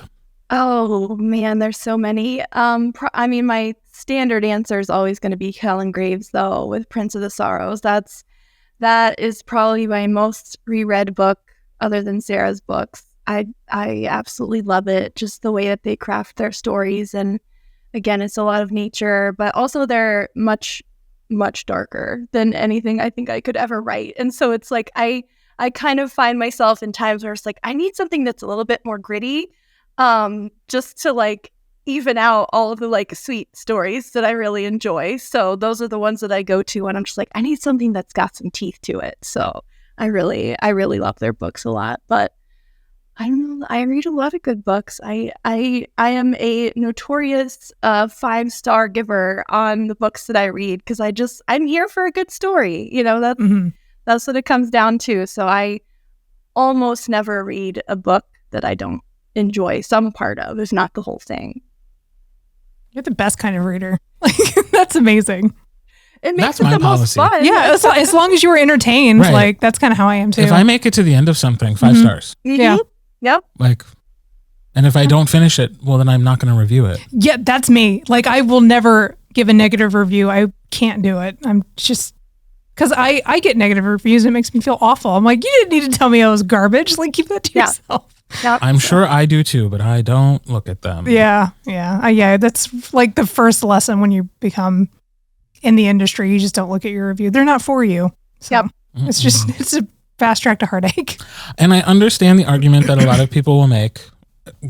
Oh man, there's so many. I mean, my standard answer is always going to be Helen Graves, though, with Prince of the Sorrows. That is probably my most reread book, other than Sarah's books. I absolutely love it. Just the way that they craft their stories, and again, it's a lot of nature, but also they're much, much darker than anything I think I could ever write. And so it's like I kind of find myself in times where it's like I need something that's a little bit more gritty. Just to like even out all of the like sweet stories that I really enjoy. So those are the ones that I go to when I'm just like, I need something that's got some teeth to it. So I really love their books a lot. But I don't know, I read a lot of good books. I am a notorious 5-star giver on the books that I read because I'm here for a good story. You know, that's what it comes down to. So I almost never read a book that I don't enjoy some part of, if not the whole thing. You're the best kind of reader. Like that's amazing. It That's makes it my the policy. most fun. Yeah, as long as you were entertained, Right. like that's kind of how I am too. If I make it to the end of something, 5 stars. Mhm. Yeah. Yep. Like, and if I don't finish it, well, then I'm not going to review it. Yeah, that's me. Like I will never give a negative review. I can't do it. I'm just because I get negative reviews and it makes me feel awful. I'm like, you didn't need to tell me I was garbage. Like keep that to Yeah. yourself. Yep. I'm sure I do too, but I don't look at them. Yeah. That's like the first lesson when you become in the industry. You just don't look at your review. They're not for you. So Yep. it's a fast track to heartache. And I understand the argument that a lot of people will make.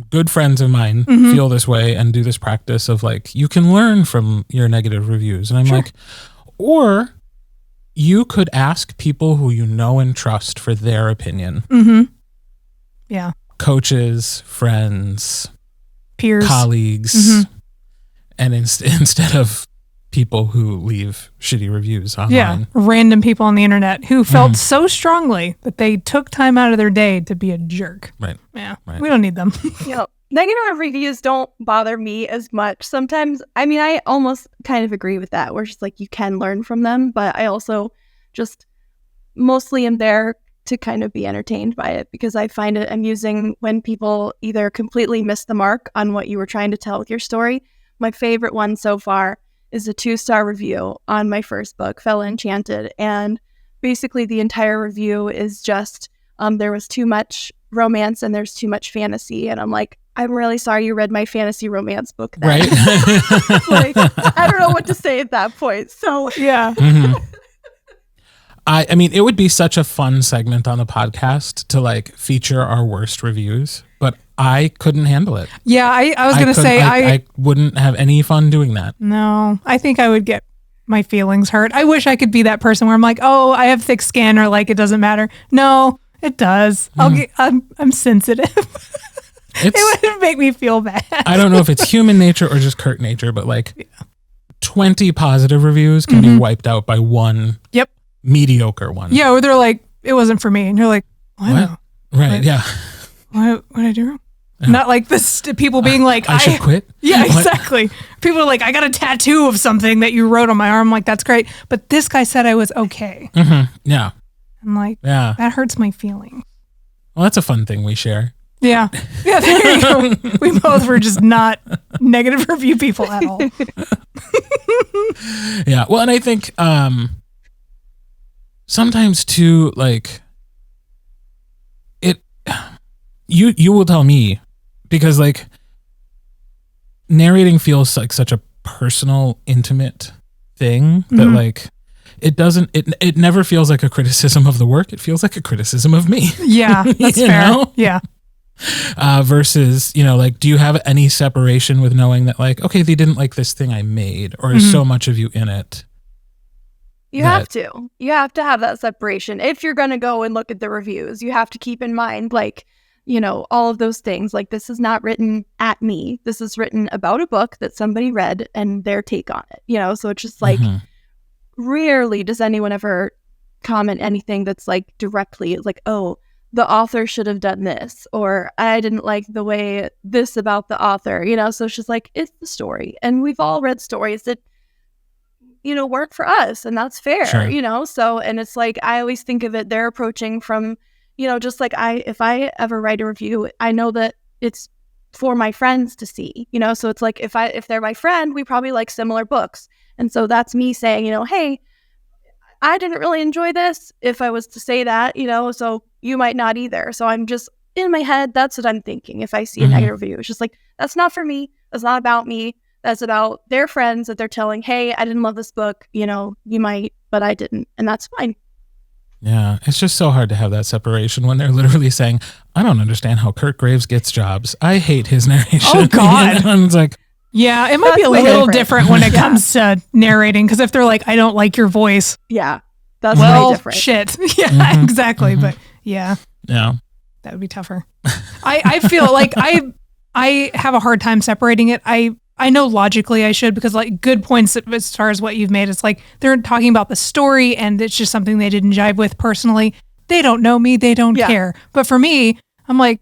Good friends of mine feel this way and do this practice of like, you can learn from your negative reviews. And I'm like, or you could ask people who you know and trust for their opinion. Yeah. Coaches, friends, Peers, colleagues. And instead of people who leave shitty reviews online. Yeah, random people on the internet who felt so strongly that they took time out of their day to be a jerk. Right. Yeah, right. we don't need them. Negative reviews don't bother me as much. Sometimes, I mean, I almost kind of agree with that, where it's just like you can learn from them, but I also just mostly am there to kind of be entertained by it because I find it amusing when people either completely miss the mark on what you were trying to tell with your story. My favorite one so far is a 2-star review on my first book, Fella Enchanted. And basically the entire review is just, there was too much romance and there's too much fantasy. And I'm like, I'm really sorry you read my fantasy romance book then. Right. Like, I don't know what to say at that point. So Yeah. I mean, it would be such a fun segment on the podcast to like feature our worst reviews, but I couldn't handle it. Yeah, I was going to say, I wouldn't have any fun doing that. No, I think I would get my feelings hurt. I wish I could be that person where I'm like, oh, I have thick skin or like it doesn't matter. No, it does. I'm sensitive. It would make me feel bad. I don't know if it's human nature or just Kirt nature, but like 20 positive reviews can be wiped out by one mediocre one. Yeah, or they're like, it wasn't for me. And you're like, what? Right, yeah. What did I do wrong? Yeah. Not like this, people being like, I should quit. Yeah, exactly. People are like, I got a tattoo of something that you wrote on my arm. I'm like, that's great. But this guy said I was okay. Yeah. I'm like, that hurts my feelings. Well, that's a fun thing we share. Yeah. Yeah, there you go. We both were just not negative review people at all. Yeah. Well, and I think sometimes too, like you will tell me, because like narrating feels like such a personal, intimate thing that like it never feels like a criticism of the work. It feels like a criticism of me. Yeah, that's fair. Know? Yeah. Versus, like, do you have any separation with knowing that like, okay, they didn't like this thing I made, or is so much of you in it? You have to have that separation. If you're going to go and look at the reviews, you have to keep in mind, like, all of those things. Like, this is not written at me. This is written about a book that somebody read and their take on it, so it's just like, rarely does anyone ever comment anything that's like directly like, oh, the author should have done this, or I didn't like the way this about the author, so it's just like, it's the story. And we've all read stories that, work for us, and that's fair, sure. So, and it's like, I always think of it, they're approaching from, just like if I ever write a review, I know that it's for my friends to see, so it's like, if they're my friend, we probably like similar books. And so that's me saying, hey, I didn't really enjoy this, if I was to say that, so you might not either. So I'm just in my head, that's what I'm thinking. If I see a negative review, it's just like, that's not for me. That's not about me. That's about their friends that they're telling, hey, I didn't love this book. You might, but I didn't. And that's fine. Yeah. It's just so hard to have that separation when they're literally saying, I don't understand how Kurt Graves gets jobs. I hate his narration. Oh, God. And it's like, yeah, it might be a little different when it comes to narrating, because if they're like, I don't like your voice. Yeah, that's way different. Shit. Yeah, exactly. But yeah, that would be tougher. I feel like I have a hard time separating it. I know logically I should, because like good points as far as what you've made. It's like they're talking about the story and it's just something they didn't jive with personally. They don't know me. They don't care. But for me, I'm like,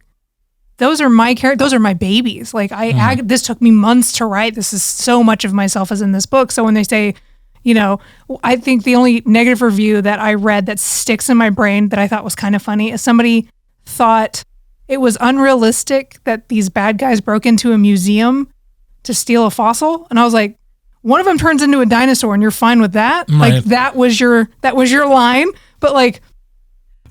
those are my characters. Those are my babies. Like this took me months to write. This is so much of myself is in this book. So when they say, I think the only negative review that I read that sticks in my brain that I thought was kind of funny is somebody thought it was unrealistic that these bad guys broke into a museum to steal a fossil. And I was like, one of them turns into a dinosaur and you're fine with that? Right. Like that was your line. But like,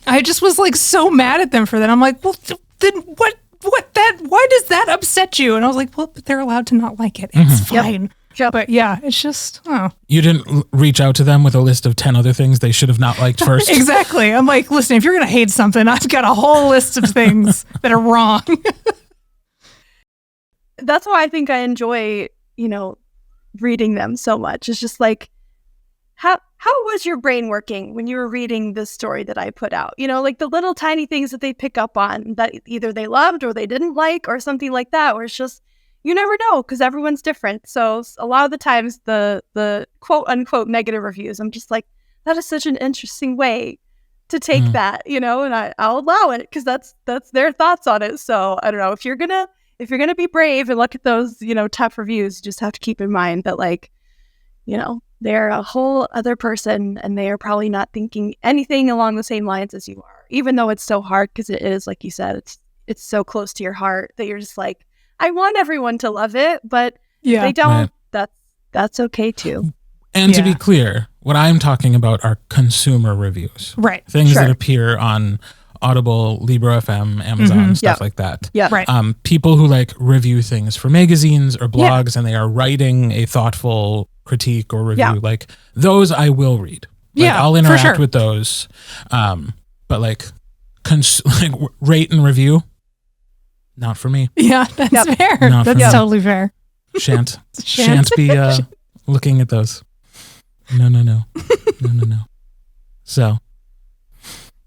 I just was like so mad at them for that. I'm like, well, then why does that upset you? And I was like, well, but they're allowed to not like it. It's fine. But yeah, it's just, You didn't reach out to them with a list of 10 other things they should have not liked first. Exactly. I'm like, listen, if you're going to hate something, I've got a whole list of things that are wrong. That's why I think I enjoy, reading them so much. It's just like, how was your brain working when you were reading this story that I put out? Like the little tiny things that they pick up on that either they loved or they didn't like or something like that, where it's just, you never know because everyone's different. So a lot of the times the quote unquote negative reviews, I'm just like, that is such an interesting way to take that, and I'll allow it because that's their thoughts on it. So I don't know, if you're gonna be brave and look at those, tough reviews, you just have to keep in mind that they're a whole other person and they are probably not thinking anything along the same lines as you are, even though it's so hard because it is, like you said, it's so close to your heart that you're just like, I want everyone to love it, but if they don't, that's okay too. And to be clear, what I'm talking about are consumer reviews. Right. Things that appear on Audible, Libro FM, Amazon, stuff like that. Yeah. Right. People who review things for magazines or blogs and they are writing a thoughtful critique or review, like those I will read. I'll interact with those. But rate and review, not for me. Yeah, that's fair. That's totally fair. Shan't be looking at those. No. So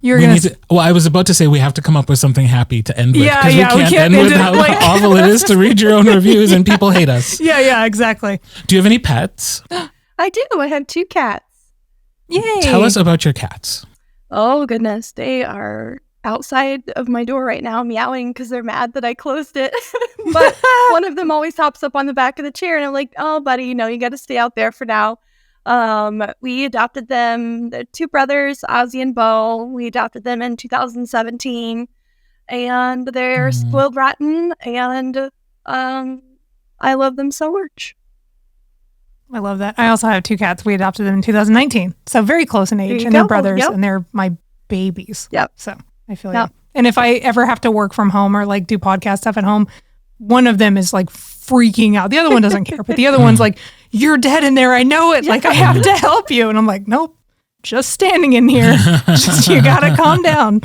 I was about to say we have to come up with something happy to end with. Because we can't end with how awful it is to read your own reviews and people hate us. Yeah, exactly. Do you have any pets? I do. I have 2 cats. Yay. Tell us about your cats. Oh, goodness. They are outside of my door right now meowing because they're mad that I closed it. But one of them always hops up on the back of the chair and I'm like, oh, buddy, you got to stay out there for now. We adopted them. They're 2 brothers, Ozzy and Bo. We adopted them in 2017 and they're spoiled rotten and I love them so much. I love that. I also have 2 cats. We adopted them in 2019. So very close in age and they're brothers and they're my babies. Yep. So I feel like, and if I ever have to work from home or do podcast stuff at home, one of them is freaking out. The other one doesn't care, but the other one's like, you're dead in there. I know it. I have to help you. And I'm like, nope, just standing in here. You got to calm down.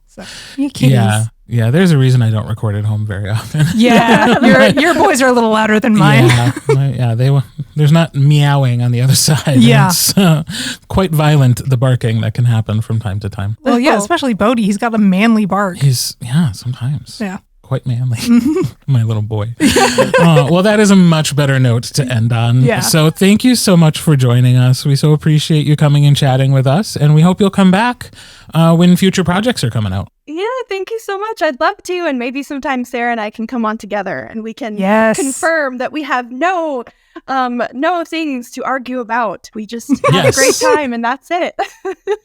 So you kitties. Yeah. There's a reason I don't record at home very often. Yeah. Your boys are a little louder than mine. There's not meowing on the other side. Yeah. It's quite violent, the barking that can happen from time to time. Well, especially Bodhi. He's got a manly bark. Sometimes. Yeah. Quite manly. My little boy. Well, that is a much better note to end on. Yeah. So thank you so much for joining us. We so appreciate you coming and chatting with us. And we hope you'll come back when future projects are coming out. Yeah, thank you so much. I'd love to. And maybe sometime Sarah and I can come on together and we can confirm that we have no things to argue about. We just have a great time and that's it.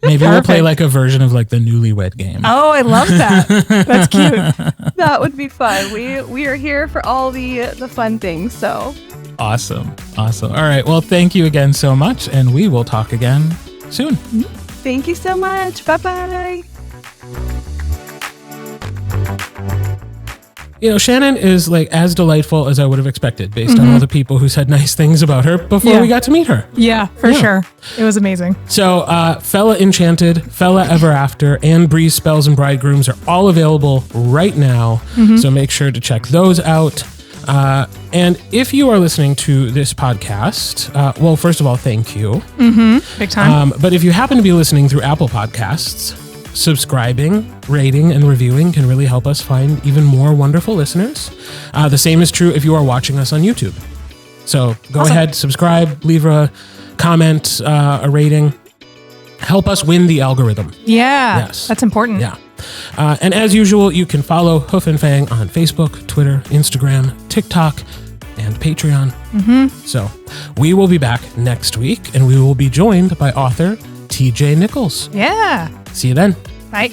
Maybe we'll play a version of the Newlywed Game. Oh, I love that. That's cute. That would be fun. We are here for all the fun things. So awesome. All right. Well, thank you again so much, and we will talk again soon. Thank you so much. Bye-bye. Shannon is as delightful as I would have expected based on all the people who said nice things about her before we got to meet her. Yeah, for sure. It was amazing. So Fella Enchanted, Fella Ever After, and Breeze Spells and Bridegrooms are all available right now. So make sure to check those out. And if you are listening to this podcast, well, first of all, thank you. Big time. But if you happen to be listening through Apple Podcasts, subscribing, rating, and reviewing can really help us find even more wonderful listeners. The same is true if you are watching us on YouTube. So go ahead, subscribe, leave a comment, a rating. Help us win the algorithm. Yeah, yes. That's important. Yeah. And as usual, you can follow Hoof Fang on Facebook, Twitter, Instagram, TikTok, and Patreon. So we will be back next week, and we will be joined by author TJ Nichols. Yeah. See you then. Bye.